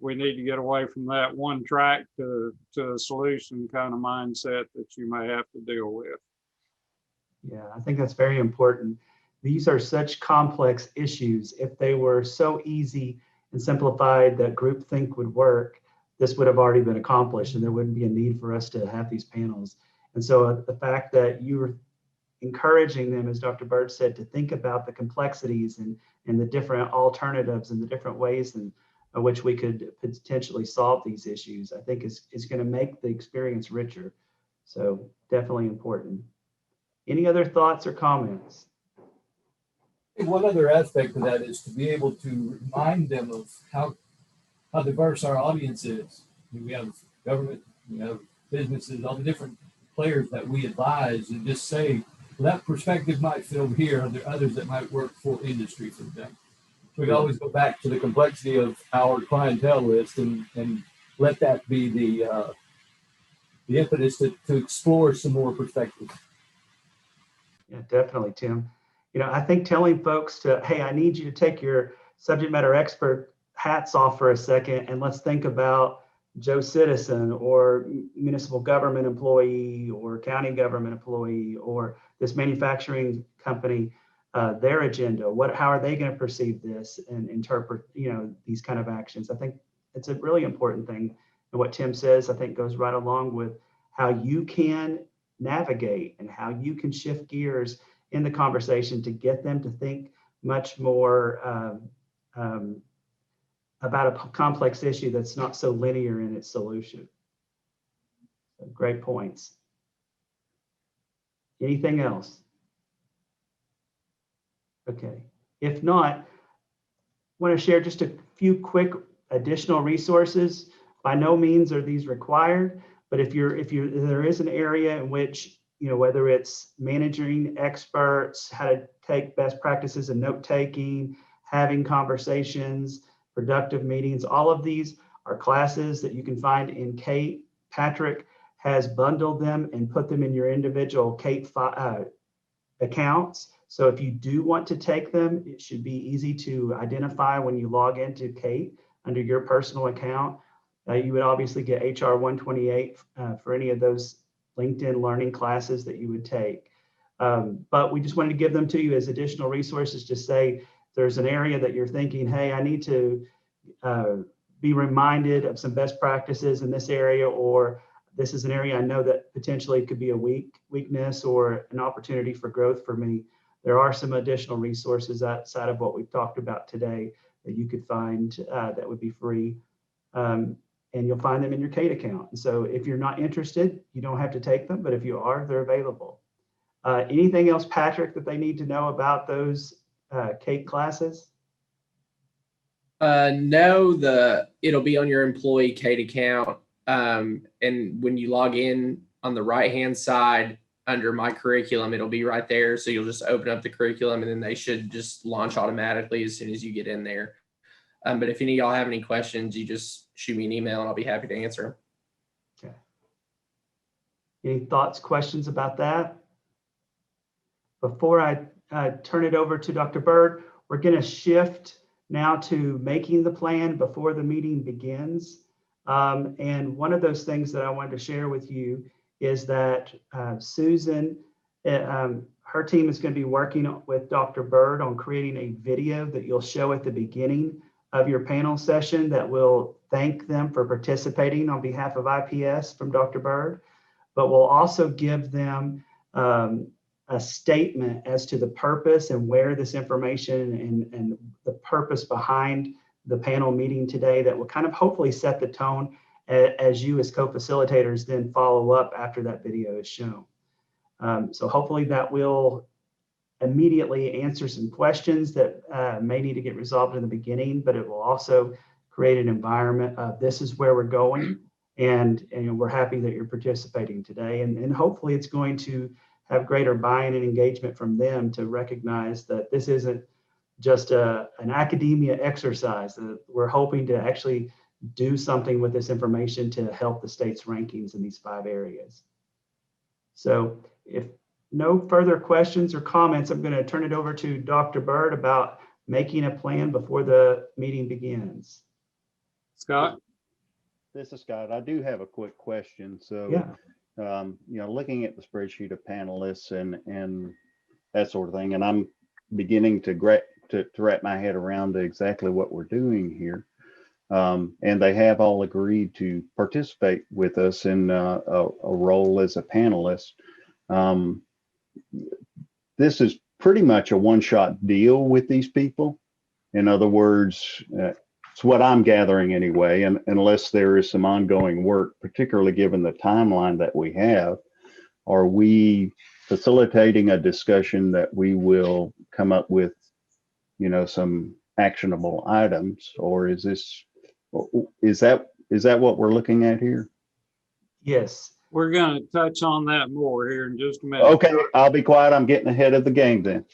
we need to get away from that one track to a solution kind of mindset that you may have to deal with. Yeah, I think that's very important. These are such complex issues. If they were so easy and simplified that groupthink would work, this would have already been accomplished and there wouldn't be a need for us to have these panels. And so the fact that you were encouraging them, as Dr. Bird said, to think about the complexities and the different alternatives and the different ways in which we could potentially solve these issues, I think is going to make the experience richer. So definitely important. Any other thoughts or comments? One other aspect of that is to be able to remind them of how diverse our audience is. We have government, we have businesses, all the different players that we advise, and just say, well, that perspective might fit over here. Are there others that might work for industry for them? So we always go back to the complexity of our clientele list and let that be the impetus to explore some more perspectives. Yeah, definitely, Tim. I think telling folks hey, I need you to take your subject matter expert hats off for a second and let's think about Joe Citizen or municipal government employee or county government employee or this manufacturing company, their agenda. How are they going to perceive this and interpret, these kind of actions? I think it's a really important thing. And what Tim says, I think, goes right along with how you can navigate and how you can shift gears in the conversation to get them to think much more about a complex issue that's not so linear in its solution. So great points. Anything else? Okay. If not, I want to share just a few quick additional resources. By no means are these required, but if there is an area in which, whether it's managing experts, how to take best practices in note taking, having conversations, productive meetings, all of these are classes that you can find in Kate. Patrick has bundled them and put them in your individual Kate accounts. So if you do want to take them, it should be easy to identify when you log into Kate under your personal account. You would obviously get HR 128 for any of those LinkedIn learning classes that you would take. But we just wanted to give them to you as additional resources to say, there's an area that you're thinking, hey, I need to be reminded of some best practices in this area, or this is an area I know that potentially could be a weakness or an opportunity for growth for me, there are some additional resources outside of what we've talked about today that you could find that would be free. And you'll find them in your CATE account. And so if you're not interested, you don't have to take them, but if you are, they're available. Anything else, Patrick, that they need to know about those CATE classes? No, it'll be on your employee CATE account. And when you log in on the right-hand side under my curriculum, it'll be right there. So you'll just open up the curriculum and then they should just launch automatically as soon as you get in there. But if any of y'all have any questions, you just shoot me an email and I'll be happy to answer them. Okay. Any thoughts, questions about that? Before I turn it over to Dr. Bird, we're going to shift now to making the plan before the meeting begins. And one of those things that I wanted to share with you is that Susan, her team is going to be working with Dr. Bird on creating a video that you'll show at the beginning of your panel session that will thank them for participating on behalf of IPS from Dr. Bird, but we'll also give them a statement as to the purpose and where this information and the purpose behind the panel meeting today that will kind of hopefully set the tone as you as co-facilitators then follow up after that video is shown. So hopefully that will immediately answer some questions that may need to get resolved in the beginning, but it will also create an environment of this is where we're going, and we're happy that you're participating today. And hopefully it's going to have greater buy-in and engagement from them to recognize that this isn't just an academia exercise. We're hoping to actually do something with this information to help the state's rankings in these 5 areas. So if no further questions or comments, I'm going to turn it over to Dr. Bird about making a plan before the meeting begins. Scott? This is Scott. I do have a quick question. So, Yeah. Looking at the spreadsheet of panelists and that sort of thing, and I'm beginning to wrap my head around exactly what we're doing here. And they have all agreed to participate with us in a role as a panelist. This is pretty much a one-shot deal with these people. In other words, it's what I'm gathering anyway, and unless there is some ongoing work, particularly given the timeline that we have, are we facilitating a discussion that we will come up with, some actionable items, or is that what we're looking at here? Yes. We're going to touch on that more here in just a minute. Okay, I'll be quiet. I'm getting ahead of the game then.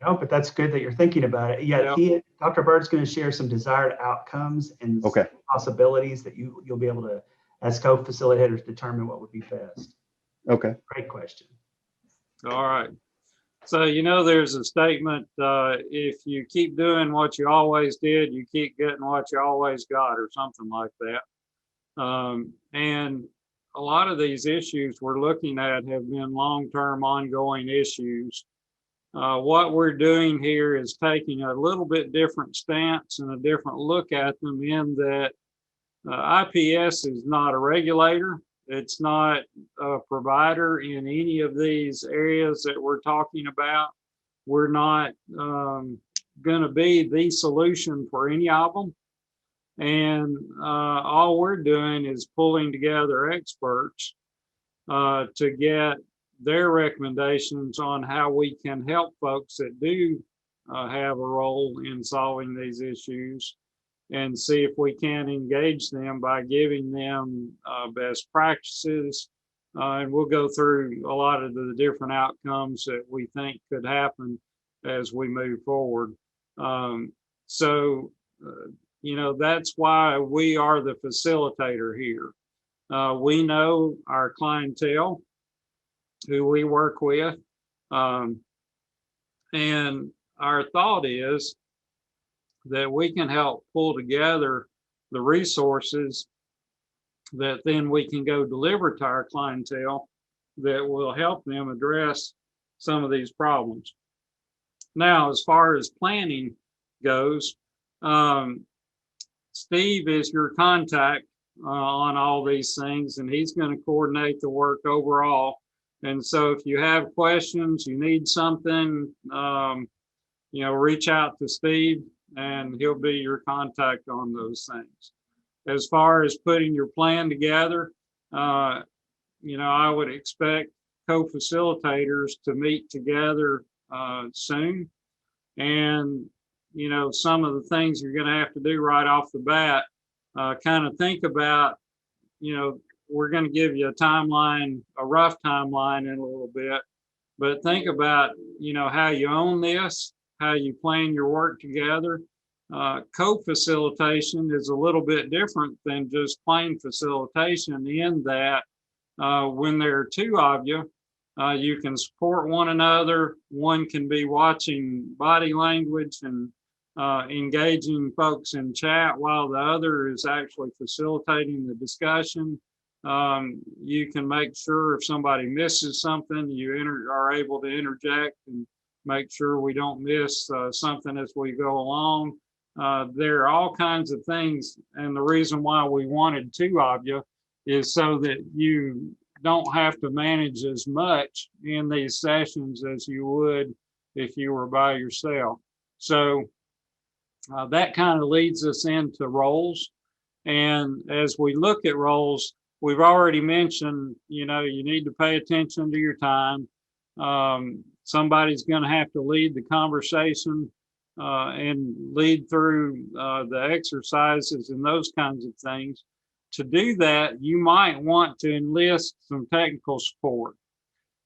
No, but that's good that you're thinking about it. Yeah, Dr. Bird's going to share some desired outcomes and possibilities that you'll be able to, as co-facilitators, determine what would be best. Okay. Great question. All right. So, there's a statement, if you keep doing what you always did, you keep getting what you always got, or something like that. And a lot of these issues we're looking at have been long-term ongoing issues. What we're doing here is taking a little bit different stance and a different look at them, in that IPS is not a regulator. It's not a provider in any of these areas that we're talking about. We're not going to be the solution for any of them. And all we're doing is pulling together experts to get their recommendations on how we can help folks that do have a role in solving these issues, and see if we can engage them by giving them best practices. And we'll go through a lot of the different outcomes that we think could happen as we move forward. That's why we are the facilitator here. We know our clientele, who we work with, and our thought is that we can help pull together the resources that then we can go deliver to our clientele that will help them address some of these problems. Now, as far as planning goes, Steve is your contact on all these things, and he's going to coordinate the work overall. And so if you have questions, you need something, reach out to Steve and he'll be your contact on those things. As far as putting your plan together, I would expect co-facilitators to meet together soon. And, some of the things you're going to have to do right off the bat, kind of think about, we're going to give you a timeline, a rough timeline in a little bit, but think about, how you own this, how you plan your work together. Co-facilitation is a little bit different than just plain facilitation in that when there are two of you, you can support one another. One can be watching body language and engaging folks in chat while the other is actually facilitating the discussion. You can make sure if somebody misses something, you are able to interject and make sure we don't miss something as we go along. There are all kinds of things, and the reason why we wanted two of you is so that you don't have to manage as much in these sessions as you would if you were by yourself. So that kind of leads us into roles. And as we look at roles, we've already mentioned, you need to pay attention to your time. Somebody's going to have to lead the conversation and lead through the exercises and those kinds of things. To do that, you might want to enlist some technical support.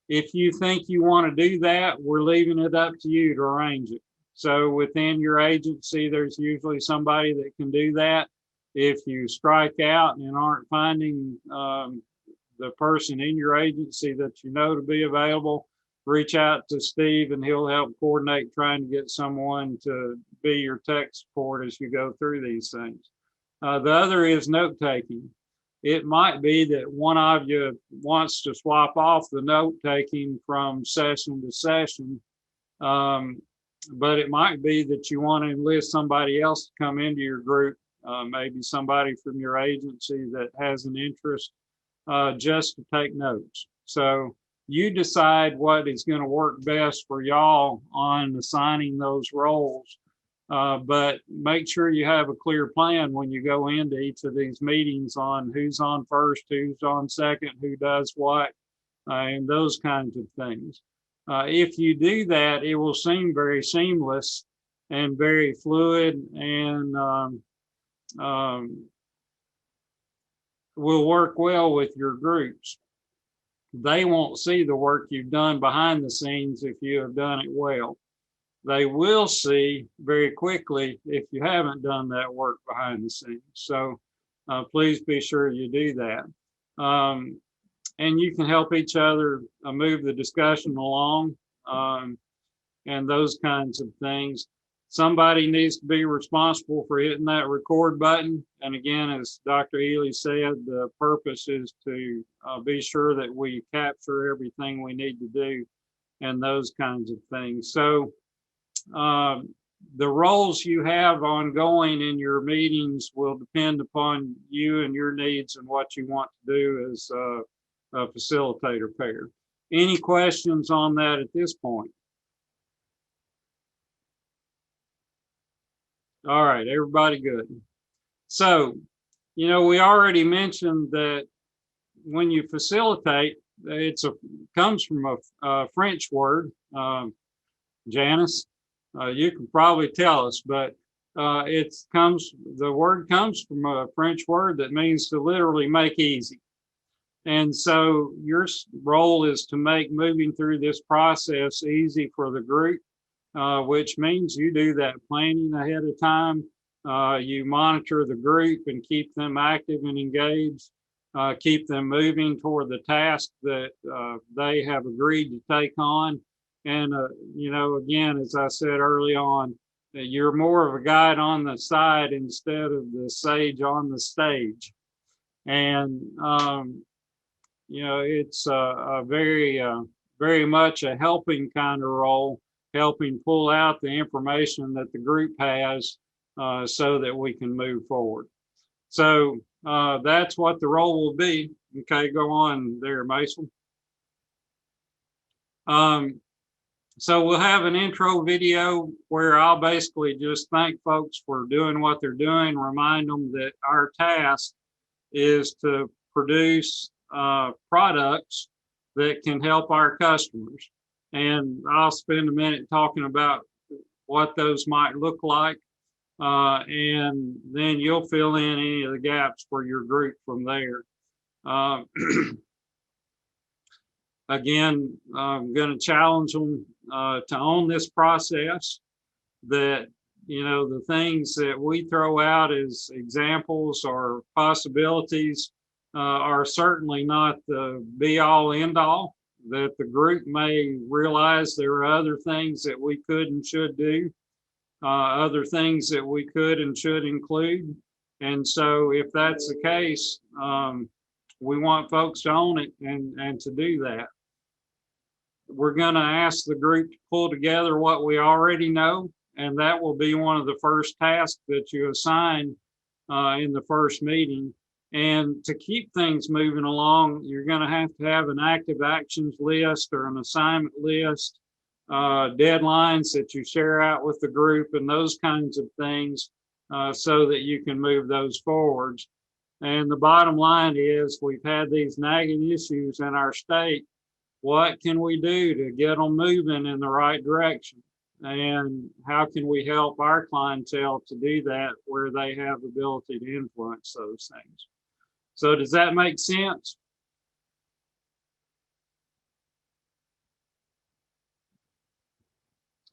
If you think you want to do that, we're leaving it up to you to arrange it. So within your agency, there's usually somebody that can do that. If you strike out and aren't finding the person in your agency that you know to be available, reach out to Steve and he'll help coordinate trying to get someone to be your tech support as you go through these things. The other is note taking. It might be that one of you wants to swap off the note taking from session to session, but it might be that you want to enlist somebody else to come into your group, maybe somebody from your agency that has an interest just to take notes. So you decide what is going to work best for y'all on assigning those roles. But make sure you have a clear plan when you go into each of these meetings on who's on first, who's on second, who does what, and those kinds of things. If you do that, it will seem very seamless and very fluid and will work well with your groups. They won't see the work you've done behind the scenes if you have done it well. They will see very quickly if you haven't done that work behind the scenes. So please be sure you do that. And you can help each other move the discussion along and those kinds of things. Somebody needs to be responsible for hitting that record button. And again, as Dr. Ely said, the purpose is to be sure that we capture everything we need to do and those kinds of things. So the roles you have ongoing in your meetings will depend upon you and your needs and what you want to do as a facilitator pair. Any questions on that at this point? All right, everybody good. So, we already mentioned that when you facilitate, comes from a French word, Janice. You can probably tell us, but the word comes from a French word that means to literally make easy. And so your role is to make moving through this process easy for the group, which means you do that planning ahead of time. You monitor the group and keep them active and engaged, keep them moving toward the task that they have agreed to take on. And, again, as I said early on, you're more of a guide on the side instead of the sage on the stage. And, it's a very much a helping kind of role, helping pull out the information that the group has so that we can move forward. So that's what the role will be. Okay, go on there, Mason. So we'll have an intro video where I'll basically just thank folks for doing what they're doing, remind them that our task is to produce products that can help our customers. And I'll spend a minute talking about what those might look like. And then you'll fill in any of the gaps for your group from there. Again, I'm going to challenge them to own this process, that, you know, the things that we throw out as examples or possibilities are certainly not the be all end all, that the group may realize there are other things that we could and should do, other things that we could and should include. And so if that's the case, we want folks to own it and to do that. We're going to ask the group to pull together what we already know, and that will be one of the first tasks that you assign in the first meeting. And to keep things moving along, you're going to have an active actions list or an assignment list, deadlines that you share out with the group and those kinds of things, so that you can move those forwards. And the bottom line is, we've had these nagging issues in our state. What can we do to get them moving in the right direction? And how can we help our clientele to do that where they have the ability to influence those things? So does that make sense?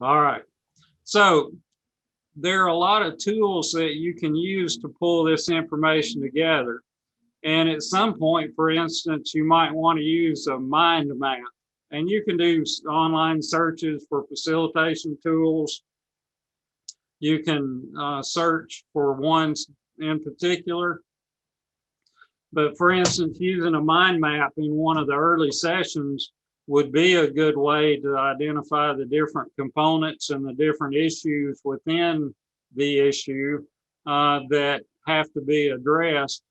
All right. So there are a lot of tools that you can use to pull this information together. And at some point, for instance, you might want to use a mind map. And you can do online searches for facilitation tools. You can search for ones in particular. But for instance, using a mind map in one of the early sessions would be a good way to identify the different components and the different issues within the issue that have to be addressed.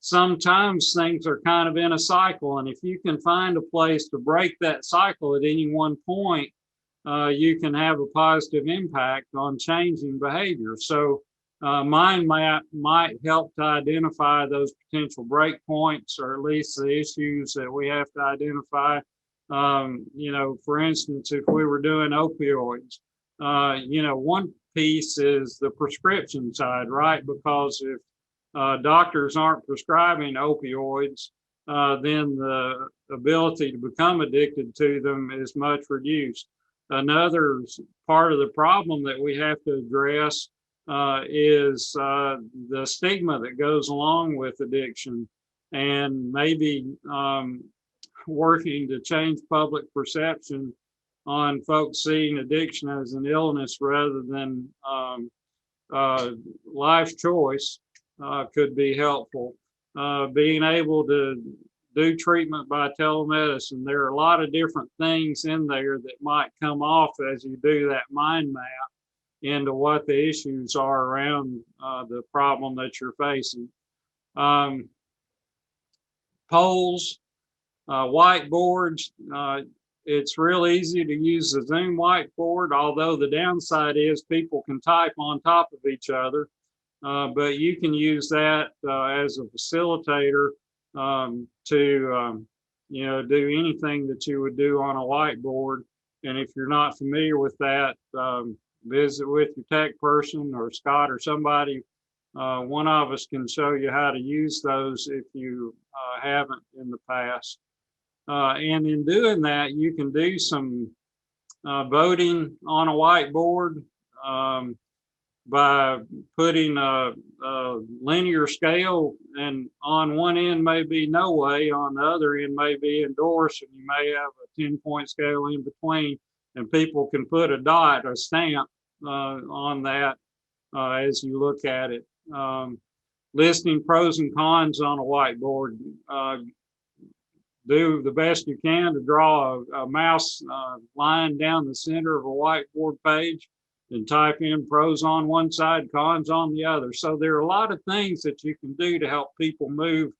Sometimes things are kind of in a cycle, and if you can find a place to break that cycle at any one point, you can have a positive impact on changing behavior. So mind map might help to identify those potential break points, or at least the issues that we have to identify. You know, for instance, if we were doing opioids, you know, one piece is the prescription side, right? Because if doctors aren't prescribing opioids, then the ability to become addicted to them is much reduced. Another part of the problem that we have to address is the stigma that goes along with addiction, and maybe working to change public perception on folks seeing addiction as an illness rather than life choice. Could be helpful. Being able to do treatment by telemedicine. There are a lot of different things in there that might come off as you do that mind map into what the issues are around the problem that you're facing. Polls, whiteboards. It's real easy to use the Zoom whiteboard, although the downside is people can type on top of each other. But you can use that as a facilitator to you know, do anything that you would do on a whiteboard. And if you're not familiar with that, visit with your tech person or Scott or somebody. One of us can show you how to use those if you haven't in the past. And in doing that, you can do some voting on a whiteboard. By putting a linear scale, and on one end may be no way, on the other end may be endorse, and you may have a 10-point scale in between, and people can put a dot, a stamp on that as you look at it. Listing pros and cons on a whiteboard. Do the best you can to draw a mouse line down the center of a whiteboard page. and type in pros on one side, cons on the other. So there are a lot of things that you can do to help people move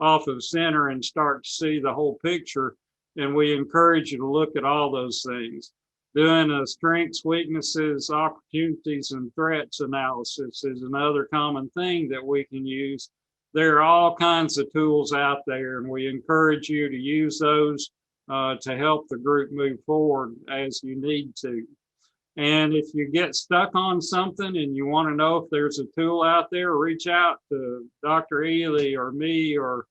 off of center and start to see the whole picture. And we encourage you to look at all those things. Doing a strengths, weaknesses, opportunities, and threats analysis is another common thing that we can use. There are all kinds of tools out there, and we encourage you to use those to help the group move forward as you need to. And if you get stuck on something and you want to know if there's a tool out there, reach out to Dr. Ely or me or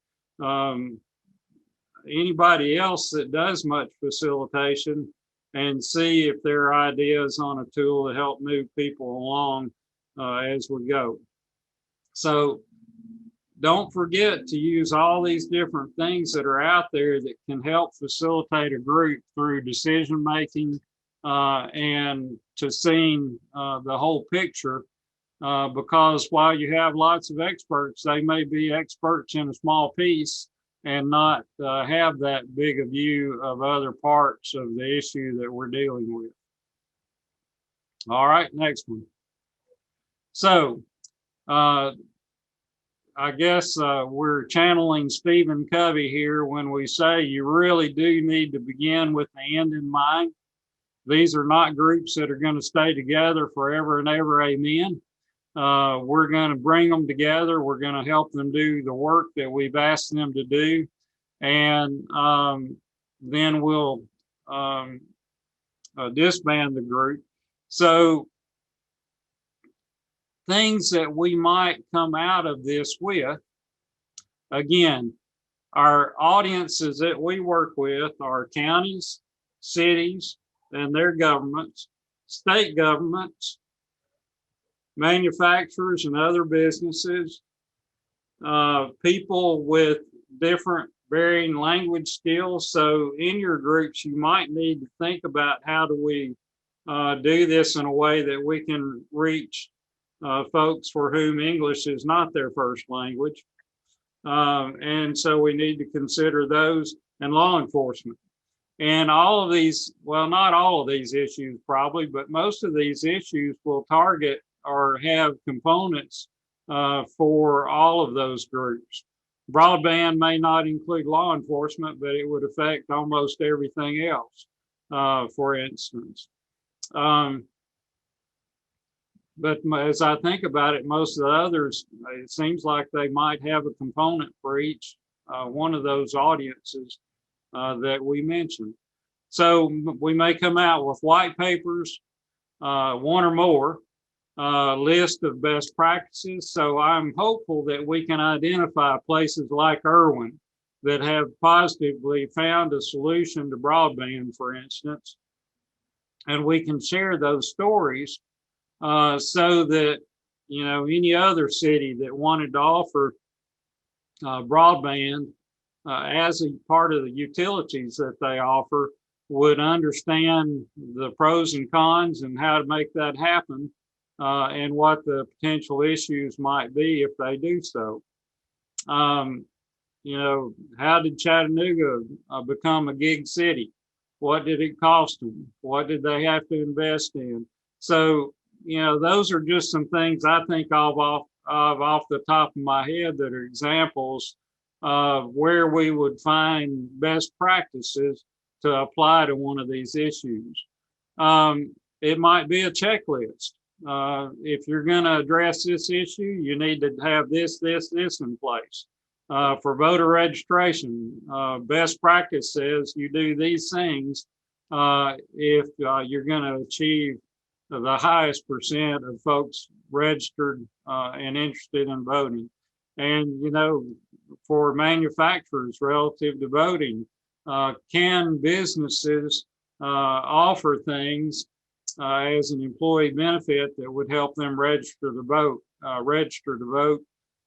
anybody else that does much facilitation and see if there are ideas on a tool to help move people along as we go. So don't forget to use all these different things that are out there that can help facilitate a group through decision making and to seeing the whole picture. Because while you have lots of experts, they may be experts in a small piece and not have that big a view of other parts of the issue that we're dealing with. All right, next one. So I guess we're channeling Stephen Covey here when we say you really do need to begin with the end in mind. These are not groups that are going to stay together forever and ever, amen. We're going to bring them together. We're going to help them do the work that we've asked them to do. And then we'll disband the group. So things that we might come out of this with, again, our audiences that we work with are counties, cities, and their governments, state governments, manufacturers and other businesses, people with different varying language skills. So in your groups, you might need to think about how do we do this in a way that we can reach folks for whom English is not their first language. And so we need to consider those, and law enforcement. And all of these, well, not all of these issues probably, but most of these issues will target or have components for all of those groups. Broadband may not include law enforcement, but it would affect almost everything else, for instance. But as I think about it, most of the others, it seems like they might have a component for each one of those audiences that we mentioned. So we may come out with white papers, one or more, list of best practices. So I'm hopeful that we can identify places like Irwin that have positively found a solution to broadband, for instance, and we can share those stories so that, you know, any other city that wanted to offer broadband as a part of the utilities that they offer would understand the pros and cons and how to make that happen, and what the potential issues might be if they do so. You know, how did Chattanooga become a gig city? What did it cost them? What did they have to invest in? So, you know, those are just some things I think of off the top of my head that are examples of where we would find best practices to apply to one of these issues. It might be a checklist. If you're going to address this issue, you need to have this in place. For voter registration, best practice says you do these things if you're going to achieve the highest percent of folks registered and interested in voting. And, you know, for manufacturers relative to voting, can businesses offer things as an employee benefit that would help them register to vote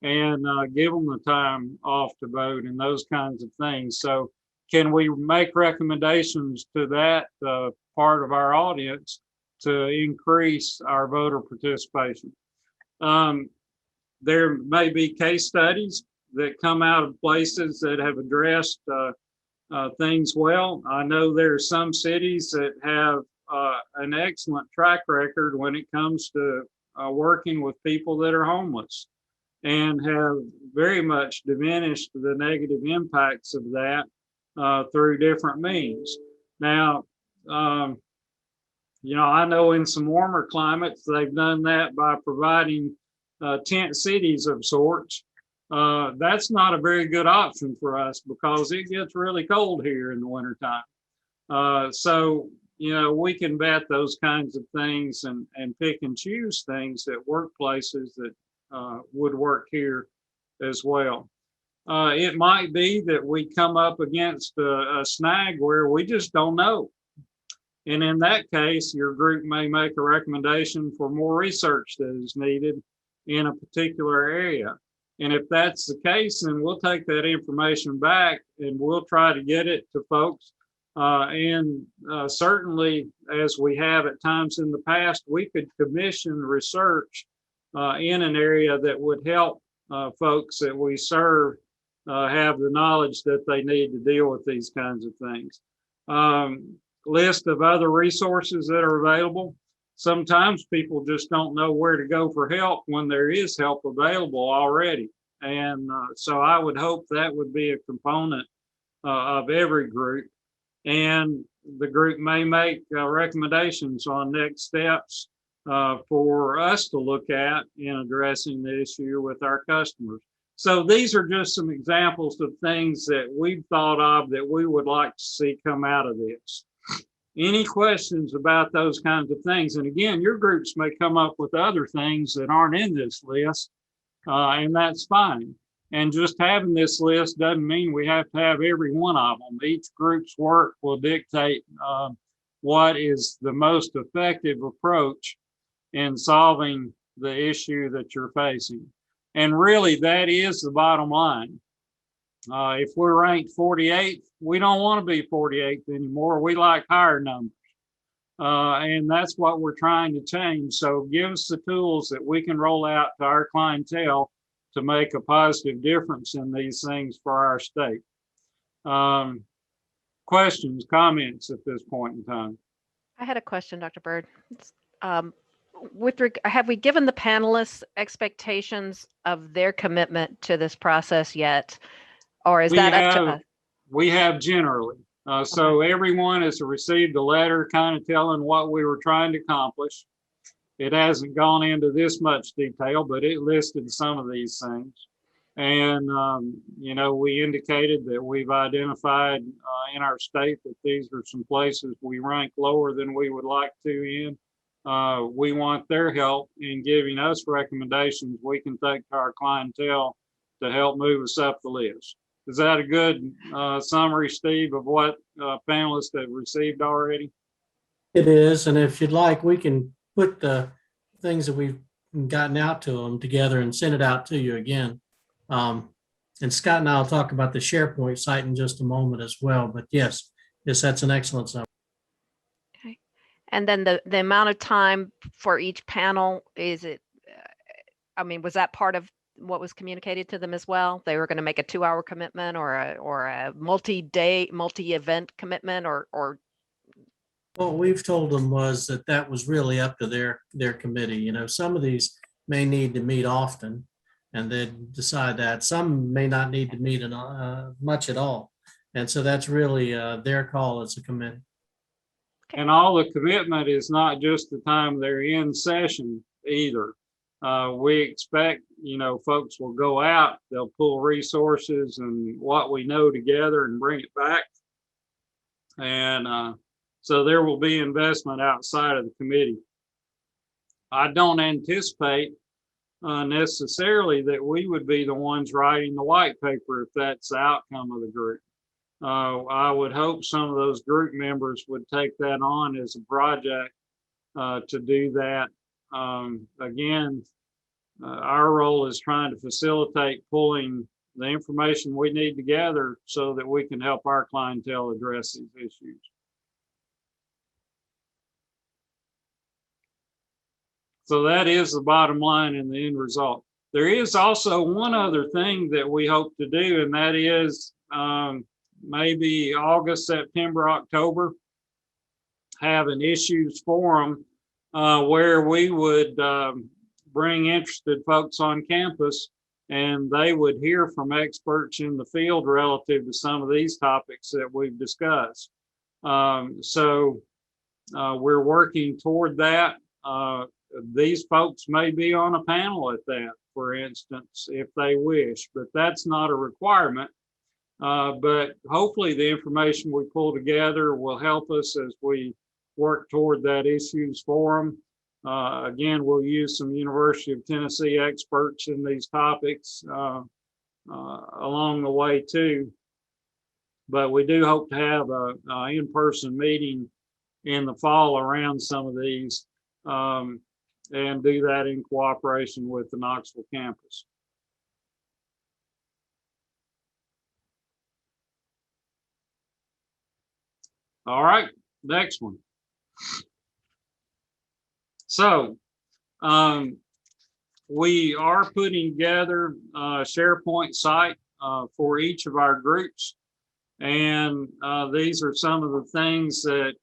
and give them the time off to vote and those kinds of things. So can we make recommendations to that part of our audience to increase our voter participation? There may be case studies that come out of places that have addressed things well. I know there are some cities that have an excellent track record when it comes to working with people that are homeless, and have very much diminished the negative impacts of that through different means. Now, I know in some warmer climates, they've done that by providing tent cities of sorts. That's not a very good option for us because it gets really cold here in the wintertime. So, we can vet those kinds of things and pick and choose things at workplaces that would work here as well. It might be that we come up against a snag where we just don't know. And in that case, your group may make a recommendation for more research that is needed in a particular area. And if that's the case, then we'll take that information back and we'll try to get it to folks. And certainly, as we have at times in the past, we could commission research in an area that would help folks that we serve have the knowledge that they need to deal with these kinds of things. List of other resources that are available. Sometimes people just don't know where to go for help when there is help available already. And so I would hope that would be a component of every group. And the group may make recommendations on next steps for us to look at in addressing the issue with our customers. So these are just some examples of things that we've thought of that we would like to see come out of this. Any questions about those kinds of things? And again, your groups may come up with other things that aren't in this list, and that's fine. And just having this list doesn't mean we have to have every one of them. Each group's work will dictate what is the most effective approach in solving the issue that you're facing. And really, that is the bottom line. If we're ranked 48th, we don't want to be 48th anymore. We like higher numbers. And that's what we're trying to change. So give us the tools that we can roll out to our clientele to make a positive difference in these things for our state. Questions, comments at this point in time? I had a question, Dr. Bird. Have we given the panelists expectations of their commitment to this process yet? Or is that up to us? We have generally. So everyone has received a letter kind of telling what we were trying to accomplish. It hasn't gone into this much detail, but it listed some of these things. And, we indicated that we've identified in our state that these are some places we rank lower than we would like to in. We want their help in giving us recommendations we can take to our clientele to help move us up the list. Is that a good summary, Steve, of what panelists have received already? It is, and if you'd like, we can put the things that we've gotten out to them together and send it out to you again. And Scott and I will talk about the SharePoint site in just a moment as well. But yes, that's an excellent summary. Okay. And then the amount of time for each panel, was that part of what was communicated to them as well? They were going to make a 2-hour commitment or a multi-day, multi-event commitment or What we've told them was that was really up to their committee. Some of these may need to meet often and then decide that. Some may not need to meet much at all. And so that's really their call as a committee. And all the commitment is not just the time they're in session either. We expect, folks will go out, they'll pull resources and what we know together and bring it back. And so there will be investment outside of the committee. I don't anticipate necessarily that we would be the ones writing the white paper if that's the outcome of the group. I would hope some of those group members would take that on as a project to do that. Again, our role is trying to facilitate pulling the information we need together so that we can help our clientele address these issues. So that is the bottom line in the end result. There is also one other thing that we hope to do, and that is maybe August, September, October. have an issues forum where we would bring interested folks on campus, and they would hear from experts in the field relative to some of these topics that we've discussed. So we're working toward that. These folks may be on a panel at that, for instance, if they wish, but that's not a requirement. But hopefully the information we pull together will help us as we work toward that issues forum. Again, we'll use some University of Tennessee experts in these topics along the way too. But we do hope to have a in-person meeting in the fall around some of these and do that in cooperation with the Knoxville campus. All right, next one. So we are putting together a SharePoint site for each of our groups. And these are some of the things that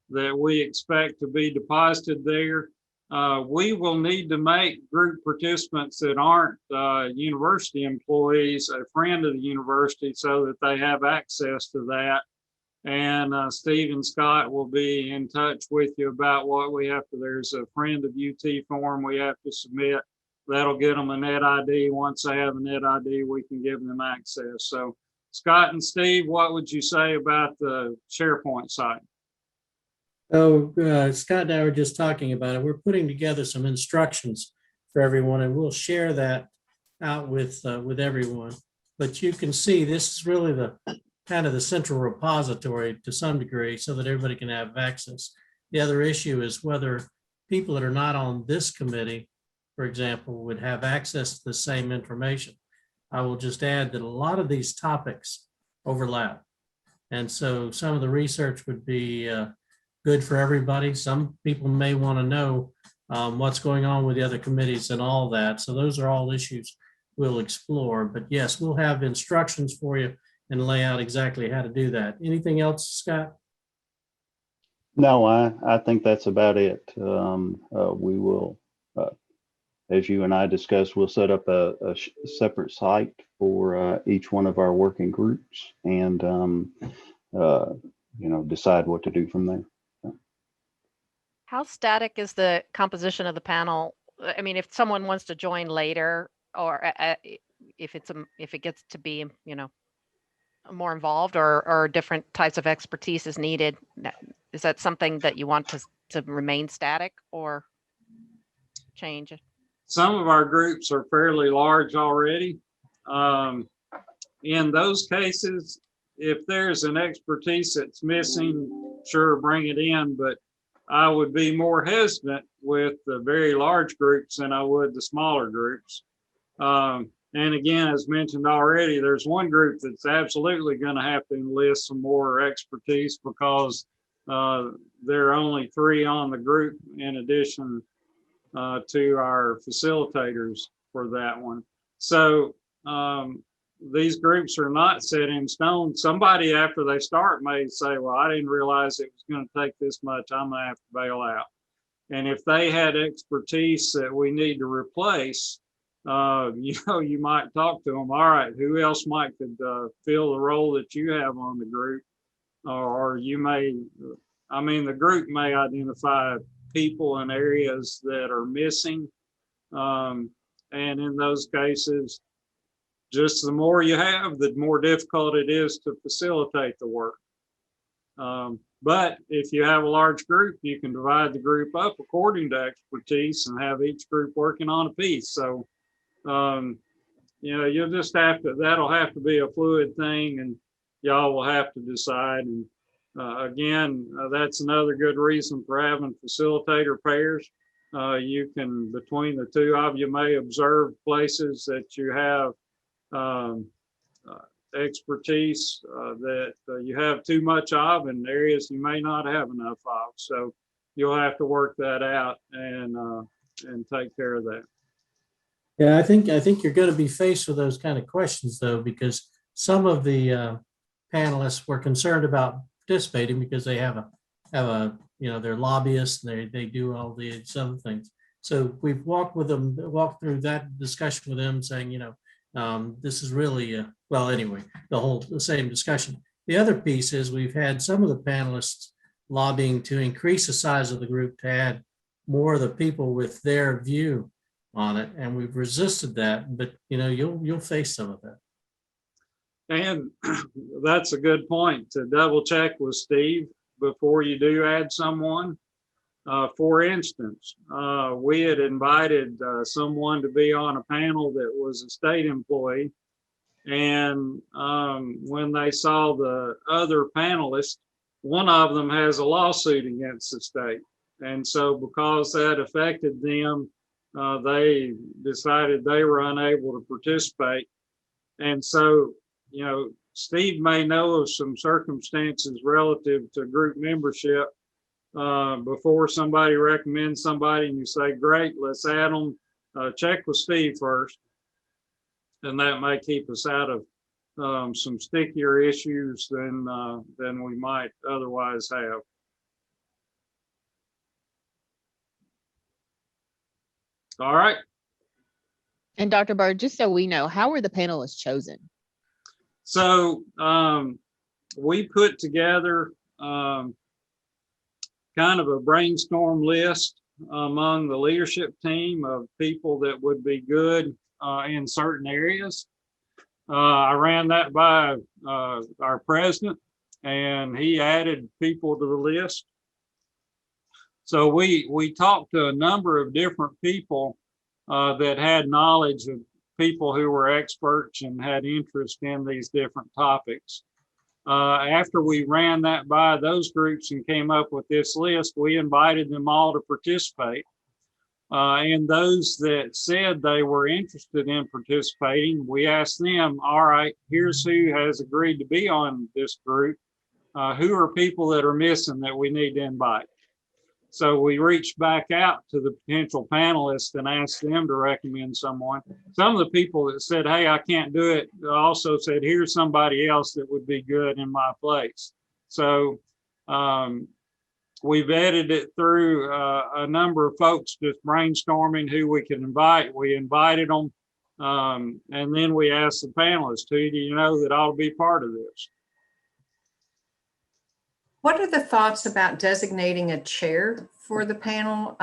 that we expect to be deposited there. We will need to make group participants that aren't university employees a friend of the university so that they have access to that. And Steve and Scott will be in touch with you about what we have to. There's a friend of UT form we have to submit. That'll get them a net ID. Once they have a net ID, we can give them access. So Scott and Steve, what would you say about the SharePoint site? Oh, Scott and I were just talking about it. We're putting together some instructions for everyone, and we'll share that out with everyone. But you can see this is really the kind of the central repository to some degree so that everybody can have access. The other issue is whether people that are not on this committee, for example, would have access to the same information. I will just add that a lot of these topics overlap. And so some of the research would be good for everybody. Some people may want to know what's going on with the other committees and all that. So those are all issues we'll explore. But yes, we'll have instructions for you and lay out exactly how to do that. Anything else, Scott? No, I think that's about it. We will, as you and I discussed, we'll set up a separate site for each one of our working groups and, decide what to do from there. How static is the composition of the panel? I mean, if someone wants to join later, or if it gets to be, more involved, or different types of expertise is needed, is that something that you want to remain static or change? Some of our groups are fairly large already. In those cases, if there's an expertise that's missing, sure, bring it in, but I would be more hesitant with the very large groups than I would the smaller groups. And again, as mentioned already, there's one group that's absolutely going to have to enlist some more expertise because there are only 3 on the group in addition to our facilitators for that one. So these groups are not set in stone. Somebody after they start may say, well, I didn't realize it was going to take this much. I'm going to have to bail out. And if they had expertise that we need to replace, you might talk to them. All right, who else might could fill the role that you have on the group? Or you may, the group may identify people in areas that are missing. And in those cases, just the more you have, the more difficult it is to facilitate the work. But if you have a large group, you can divide the group up according to expertise and have each group working on a piece. So, you'll just have to, that'll have to be a fluid thing, and y'all will have to decide. And again, that's another good reason for having facilitator pairs. You can, between the two of you, may observe places that you have expertise that you have too much of, and areas you may not have enough of. So you'll have to work that out and take care of that. Yeah, I think you're going to be faced with those kind of questions, though, because some of the panelists were concerned about participating because they have a have a, they're lobbyists, they do all these other things. So we've walked through that discussion with them saying, this is really, well, anyway, the same discussion. The other piece is we've had some of the panelists lobbying to increase the size of the group to add more of the people with their view on it. And we've resisted that, but you'll face some of that. And that's a good point to double check with Steve before you do add someone. For instance, we had invited someone to be on a panel that was a state employee. And when they saw the other panelists, one of them has a lawsuit against the state. And so because that affected them, they decided they were unable to participate. And so, Steve may know of some circumstances relative to group membership before somebody recommends somebody and you say, great, let's add them, check with Steve first. And that may keep us out of some stickier issues than we might otherwise have. All right. And Dr. Bird, just so we know, how were the panelists chosen? So we put together kind of a brainstorm list among the leadership team of people that would be good in certain areas. I ran that by our president, and he added people to the list. So we talked to a number of different people that had knowledge of people who were experts and had interest in these different topics. After we ran that by those groups and came up with this list, we invited them all to participate. And those that said they were interested in participating, we asked them, all right, here's who has agreed to be on this group. Who are people that are missing that we need to invite? So we reached back out to the potential panelists and asked them to recommend someone. Some of the people that said, hey, I can't do it, also said, here's somebody else that would be good in my place. So we vetted it through a number of folks just brainstorming who we could invite. We invited them. And then we asked the panelists, who do you know that ought to be part of this? What are the thoughts about designating a chair for the panel?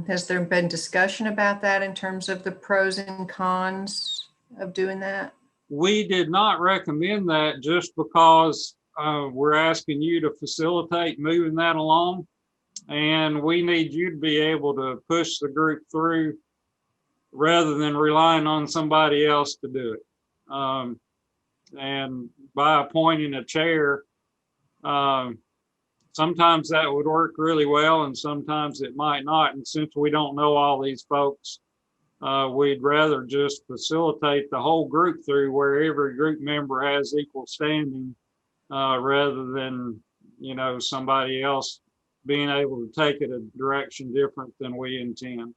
Has there been discussion about that in terms of the pros and cons of doing that? We did not recommend that just because we're asking you to facilitate moving that along. And we need you to be able to push the group through rather than relying on somebody else to do it. And by appointing a chair, sometimes that would work really well and sometimes it might not. And since we don't know all these folks, we'd rather just facilitate the whole group through where every group member has equal standing rather than, somebody else being able to take it a direction different than we intend.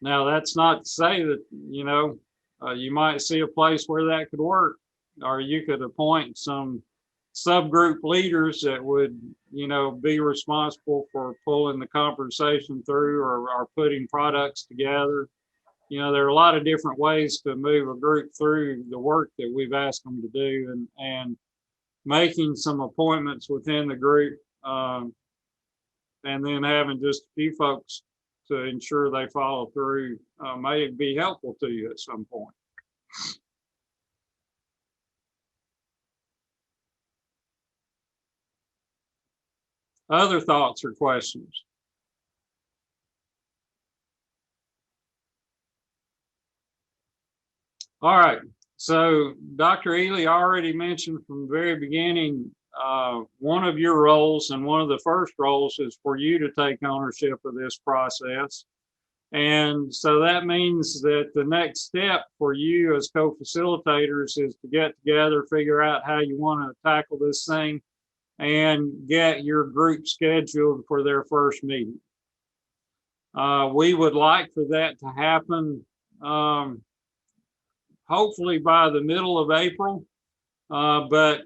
Now, that's not to say that, you might see a place where that could work, or you could appoint some subgroup leaders that would, be responsible for pulling the conversation through or putting products together. There are a lot of different ways to move a group through the work that we've asked them to do, and making some appointments within the group, and then having just a few folks to ensure they follow through may be helpful to you at some point. Other thoughts or questions? All right. So Dr. Ely already mentioned from the very beginning, one of your roles and one of the first roles is for you to take ownership of this process. And so that means that the next step for you as co-facilitators is to get together, figure out how you want to tackle this thing, and get your group scheduled for their first meeting. We would like for that to happen hopefully by the middle of April, but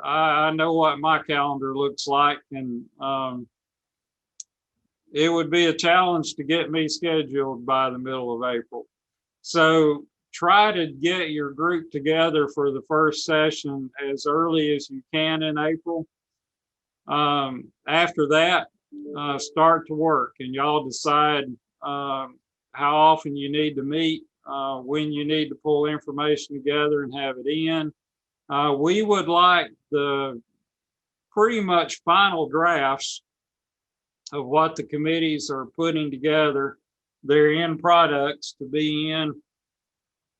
I know what my calendar looks like, and it would be a challenge to get me scheduled by the middle of April. So try to get your group together for the first session as early as you can in April. After that, start to work, and y'all decide how often you need to meet, when you need to pull information together and have it in. We would like the pretty much final drafts of what the committees are putting together, their end products, to be in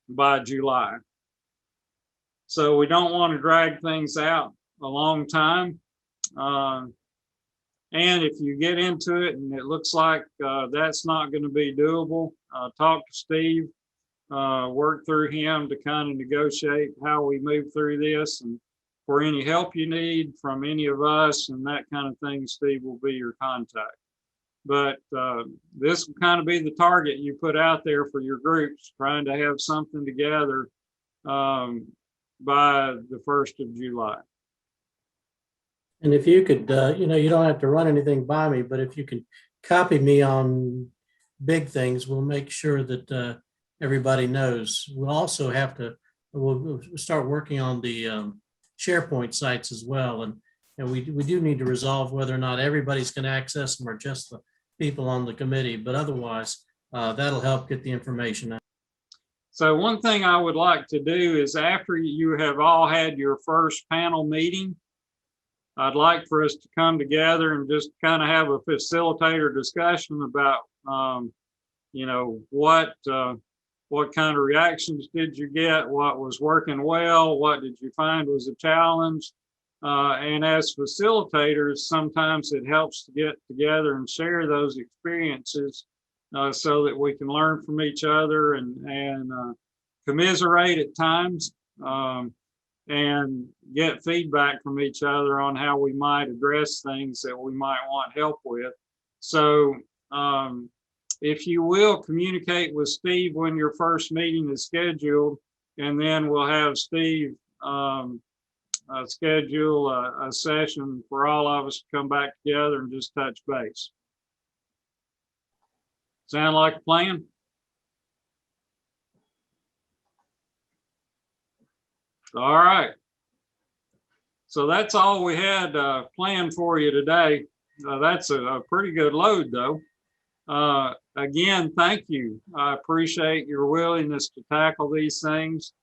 by July. So we don't want to drag things out a long time. And if you get into it and it looks like that's not going to be doable, talk to Steve, work through him to kind of negotiate how we move through this. And for any help you need from any of us and that kind of thing, Steve will be your contact. But this will kind of be the target you put out there for your groups, trying to have something together by the 1st of July. And if you could, you know, you don't have to run anything by me, but if you can copy me on big things, we'll make sure that everybody knows. We'll also have to, we'll start working on the SharePoint sites as well. And we do need to resolve whether or not everybody's going to access them or just the people on the committee, but otherwise that'll help get the information out. So one thing I would like to do is, after you have all had your first panel meeting, I'd like for us to come together and just kind of have a facilitator discussion about, you know, what kind of reactions did you get? What was working well? What did you find was a challenge? And as facilitators, sometimes it helps to get together and share those experiences so that we can learn from each other and commiserate at times. And get feedback from each other on how we might address things that we might want help with. So if you will, communicate with Steve when your first meeting is scheduled, and then we'll have Steve schedule a session for all of us to come back together and just touch base. Sound like a plan? All right. So that's all we had planned for you today. That's a pretty good load, though. Again, thank you. I appreciate your willingness to tackle these things.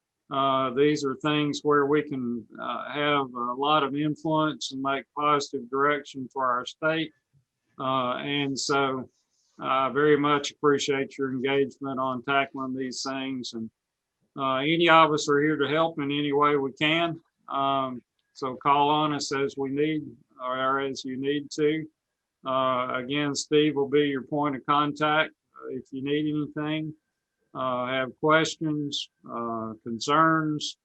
These are things where we can have a lot of influence and make positive direction for our state. And so I very much appreciate your engagement on tackling these things. And any of us are here to help in any way we can. So call on us as we need or as you need to. Again, Steve will be your point of contact if you need anything, have questions, concerns,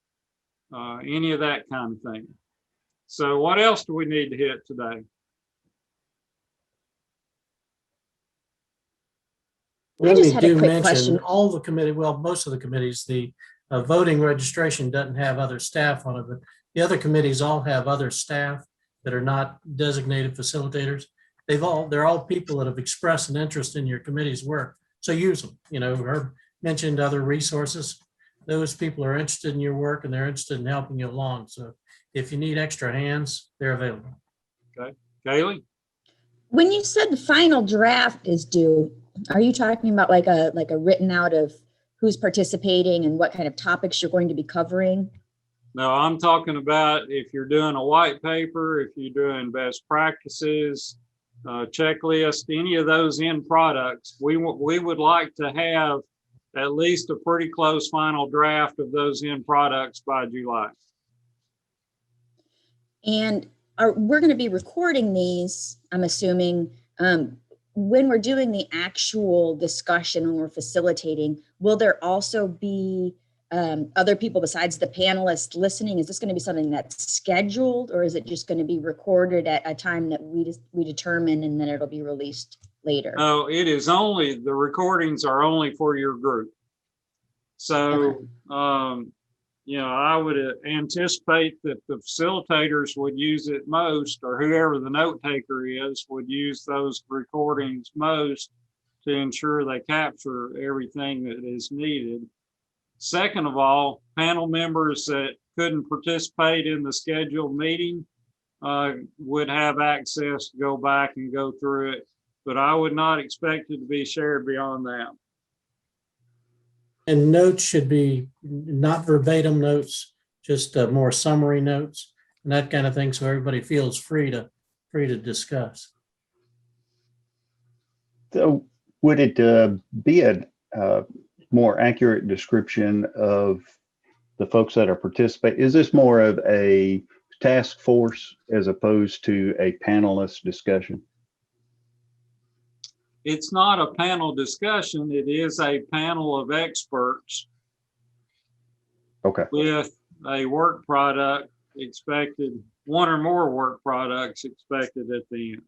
any of that kind of thing. So what else do we need to hit today? Let just me had a do quick mention question. all the committee, well, most of the committees, the voting registration doesn't have other staff on it, but the other committees all have other staff that are not designated facilitators. They're all people that have expressed an interest in your committee's work. So use them. You know, Herb mentioned other resources. Those people are interested in your work and they're interested in helping you along. So if you need extra hands, they're available. Okay, Kaylee? When you said the final draft is due, are you talking about like a written out of who's participating and what kind of topics you're going to be covering? No, I'm talking about if you're doing a white paper, if you're doing best practices, checklist, any of those end products, we would like to have at least a pretty close final draft of those end products by July. And we're going to be recording these, I'm assuming, when we're doing the actual discussion, when we're facilitating, will there also be other people besides the panelists listening? Is this going to be something that's scheduled, or is it just going to be recorded at a time that we determine and then it'll be released later? No, it is only, the recordings are only for your group. So I would anticipate that the facilitators would use it most, or whoever the note taker is would use those recordings most to ensure they capture everything that is needed. Second of all, panel members that couldn't participate in the scheduled meeting would have access to go back and go through it, but I would not expect it to be shared beyond that. And notes should be not verbatim notes, just more summary notes and that kind of thing, so everybody feels free to discuss. So would it be a more accurate description of the folks that are participating? Is this more of a task force as opposed to a panelist discussion? It's not a panel discussion. It is a panel of experts. Okay. With a work product expected, one or more work products expected at the end.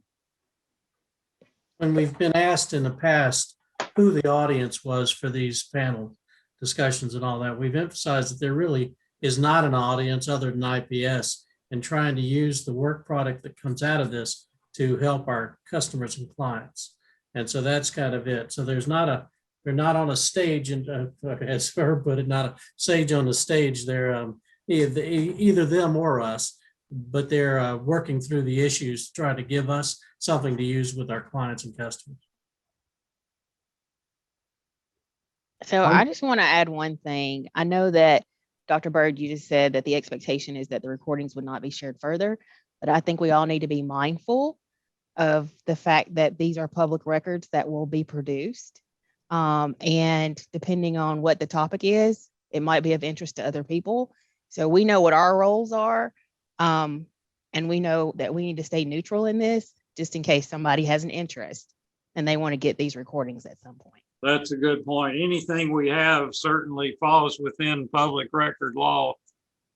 When we've been asked in the past who the audience was for these panel discussions and all that, we've emphasized that there really is not an audience other than IPS, and trying to use the work product that comes out of this to help our customers and clients. And so that's kind of it. So they're not on a stage, and as Herb put it, not a sage on the stage. They're either them or us, but they're working through the issues, trying to give us something to use with our clients and customers. So I just want to add one thing. I know that Dr. Bird, you just said that the expectation is that the recordings would not be shared further, but I think we all need to be mindful of the fact that these are public records that will be produced. And depending on what the topic is, it might be of interest to other people. So we know what our roles are. And we know that we need to stay neutral in this, just in case somebody has an interest and they want to get these recordings at some point. That's a good point. Anything we have certainly falls within public record law.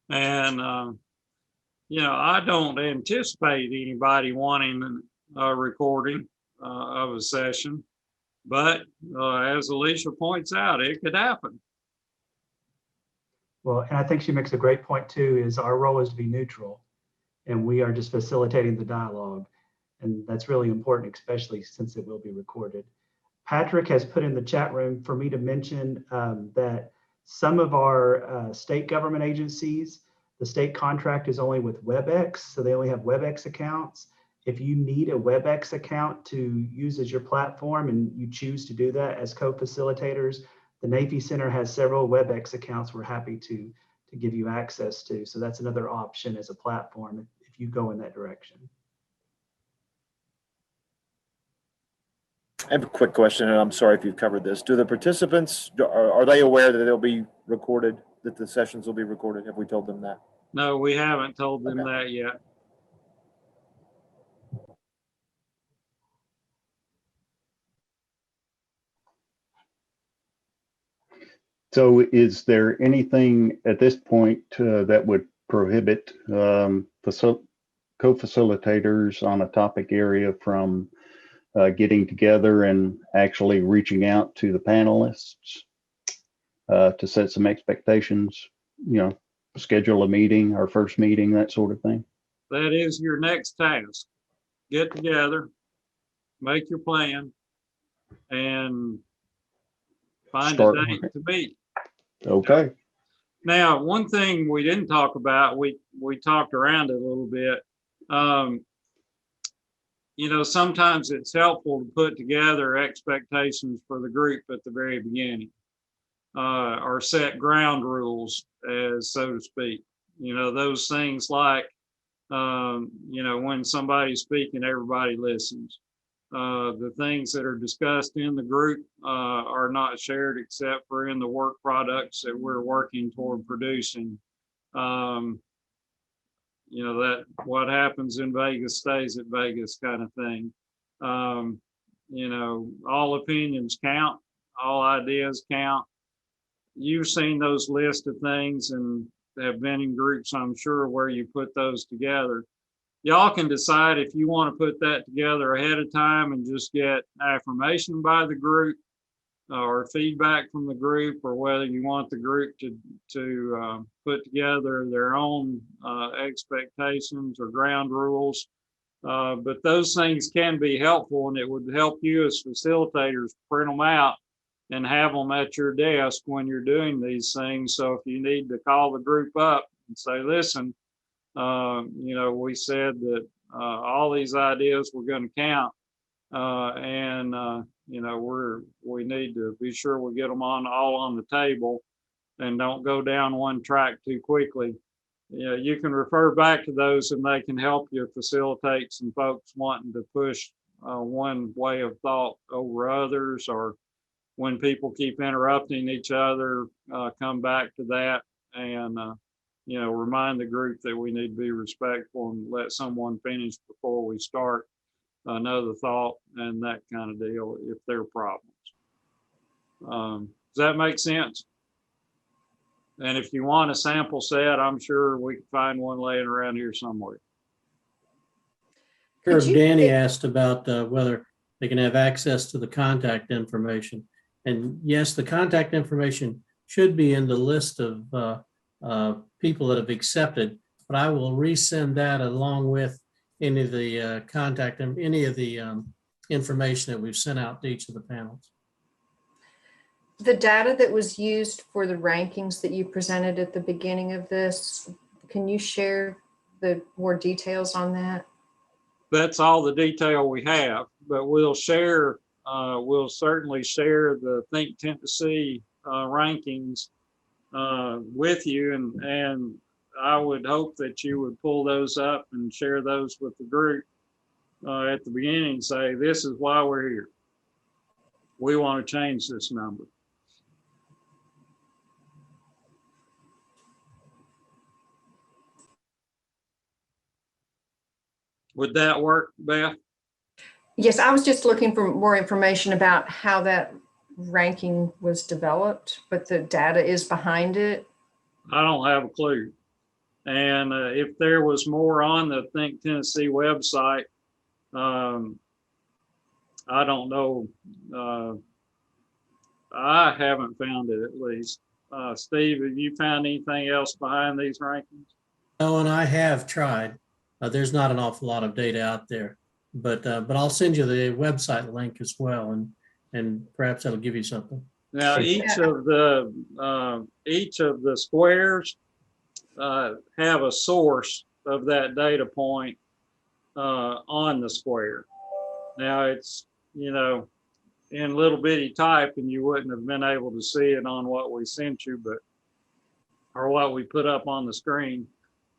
And, I don't anticipate anybody wanting a recording of a session, but as Alicia points out, it could happen. Well, and I think she makes a great point too, is our role is to be neutral, and we are just facilitating the dialogue. And that's really important, especially since it will be recorded. Patrick has put in the chat room for me to mention that some of our state government agencies, the state contract is only with WebEx, so they only have WebEx accounts. If you need a WebEx account to use as your platform and you choose to do that as co-facilitators, the Navy Center has several WebEx accounts we're happy to give you access to. So that's another option as a platform if you go in that direction. I have a quick question, and I'm sorry if you've covered this. Do the participants, are they aware that they'll be recorded, that the sessions will be recorded? Have we told them that? No, we haven't told them Okay. that yet. So is there anything at this point that would prohibit co-facilitators on a topic area from getting together and actually reaching out to the panelists to set some expectations, schedule a meeting, our first meeting, that sort of thing? That is your next task. Get together, make your plan, and find a date to meet. Okay. Now, one thing we didn't talk about, we talked around it a little bit. Sometimes it's helpful to put together expectations for the group at the very beginning, or set ground rules, as so to speak. Those things like, when somebody's speaking, everybody listens. The things that are discussed in the group are not shared except for in the work products that we're working toward producing. That what happens in Vegas stays at Vegas kind of thing. All opinions count, all ideas count. You've seen those lists of things and have been in groups, I'm sure, where you put those together. Y'all can decide if you want to put that together ahead of time and just get affirmation by the group, or feedback from the group, or whether you want the group to put together their own expectations or ground rules. But those things can be helpful, and it would help you as facilitators print them out and have them at your desk when you're doing these things. So if you need to call the group up and say, listen, we said that all these ideas we're going to count, and we need to be sure we get them all on the table and don't go down one track too quickly. You can refer back to those, and they can help you facilitate some folks wanting to push one way of thought over others, or when people keep interrupting each other, come back to that and, remind the group that we need to be respectful and let someone finish before we start another thought, and that kind of deal if there are problems. Does that make sense? And if you want a sample set, I'm sure we can find one laying around here somewhere. Herb, Danny asked about whether they can have access to the contact information. And yes, the contact information should be in the list of people that have accepted, but I will resend that along with any of the contact and any of the information that we've sent out to each of the panels. The data that was used for the rankings that you presented at the beginning of this, can you share the more details on that? That's all the detail we have, but we'll certainly share the Think Tennessee rankings with you, and I would hope that you would pull those up and share those with the group at the beginning and say, this is why we're here. We want to change this number. Would that work, Beth? Yes, I was just looking for more information about how that ranking was developed, but the data is behind it. I don't have a clue. And if there was more on the Think Tennessee website, I don't know. I haven't found it, at least. Steve, have you found anything else behind these rankings? Oh, and I have tried. There's not an awful lot of data out there, but I'll send you the website link as well, and perhaps that'll give you something. Now, each of the squares have a source of that data point on the square. Now it's, in little bitty type, and you wouldn't have been able to see it on what we sent you, or what we put up on the screen.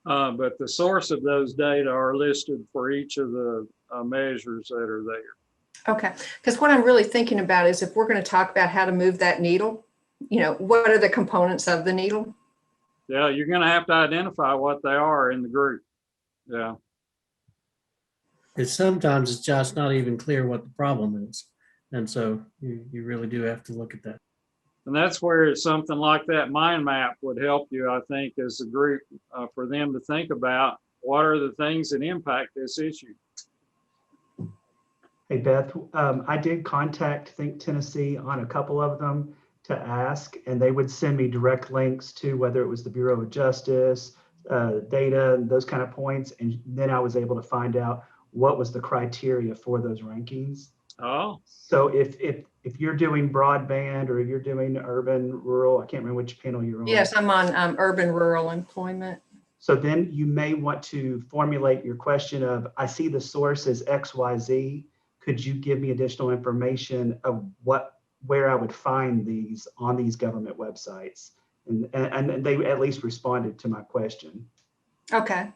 But the source of those data are listed for each of the measures that are there. Okay, because what I'm really thinking about is if we're going to talk about how to move that needle, what are the components of the needle? Yeah, you're going to have to identify what they are in the group. Yeah. Because sometimes it's just not even clear what the problem is. And so you really do have to look at that. And that's where something like that mind map would help you, I think, as a group, for them to think about what are the things that impact this issue. Hey, Beth, I did contact Think Tennessee on a couple of them to ask, and they would send me direct links to whether it was the Bureau of Justice, data, and those kind of points. And then I was able to find out what was the criteria for those rankings. Oh. So if you're doing broadband, or if you're doing urban, rural, I can't remember which panel you're on. Yes, I'm on urban rural employment. So then you may want to formulate your question of, I see the source as XYZ. Could you give me additional information of where I would find these on these government websites? And they at least responded to my question. Okay,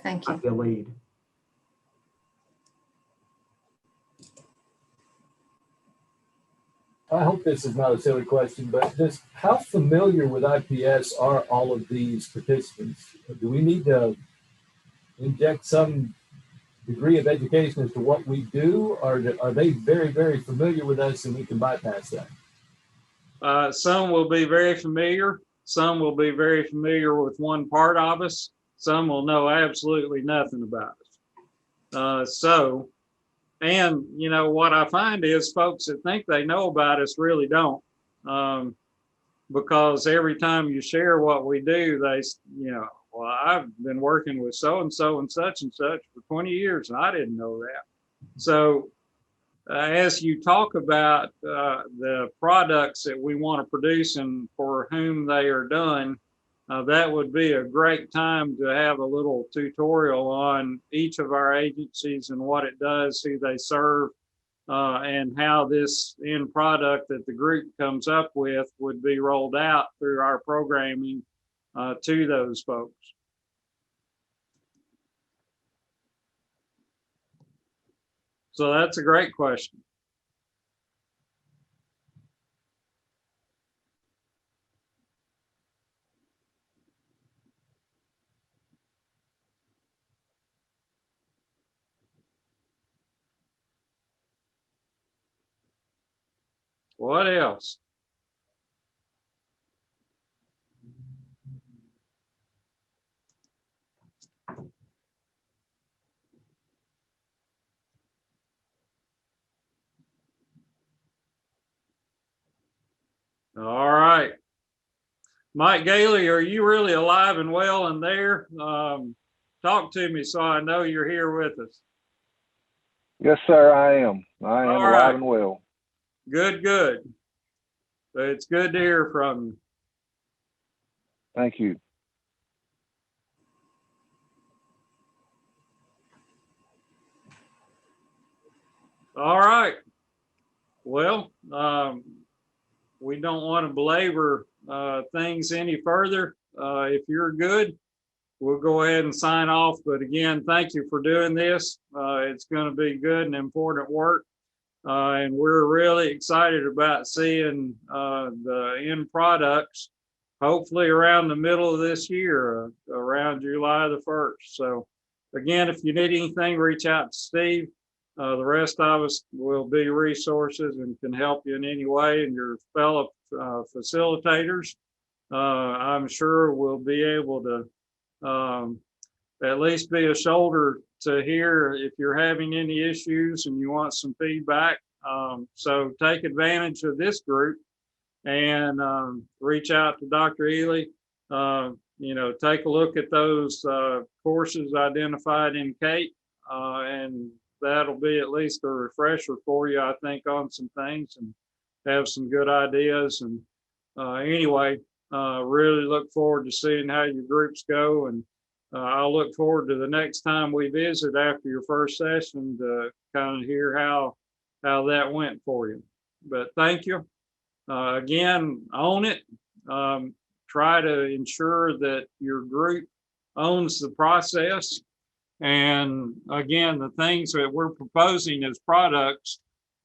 thank you. The lead. I hope this is not a silly question, but just how familiar with IPS are all of these participants? Do we need to inject some degree of education as to what we do, or are they very, very familiar with us and we can bypass that? Some will be very familiar. Some will be very familiar with one part of us. Some will know absolutely nothing about us. So And, you know, what I find is folks that think they know about us really don't. Because every time you share what we do, they, you know, well, I've been working with so-and-so and such for 20 years, and I didn't know that. So as you talk about the products that we want to produce and for whom they are done, that would be a great time to have a little tutorial on each of our agencies and what it does, who they serve, and how this end product that the group comes up with would be rolled out through our programming to those folks. So that's a great question. What else? All right. Mike Gailey, are you really alive and well in there? Talk to me so I know you're here with us. Yes, sir, I am. I am All alive right. and well. Good, good. It's good to hear from you. Thank you. All right. Well, we don't want to belabor things any further. If you're good, we'll go ahead and sign off. But again, thank you for doing this. It's going to be good and important work. And we're really excited about seeing the end products, hopefully around the middle of this year, around July the 1st. So again, if you need anything, reach out to Steve. The rest of us will be resources and can help you in any way. And your fellow facilitators, I'm sure will be able to at least be a shoulder to hear if you're having any issues and you want some feedback. So take advantage of this group and reach out to Dr. Ely. You know, take a look at those courses identified in Kate, and that'll be at least a refresher for you, I think, on some things and have some good ideas. And anyway, really look forward to seeing how your groups go. And I'll look forward to the next time we visit after your first session to kind of hear how that went for you. But thank you. Again, own it. Try to ensure that your group owns the process. And again, the things that we're proposing as products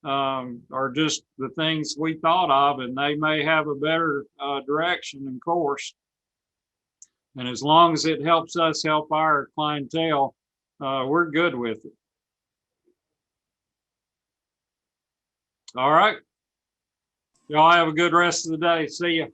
are just the things we thought of, and they may have a better direction and course. And as long as it helps us help our clientele, we're good with it. All right. Y'all have a good rest of the day. See ya.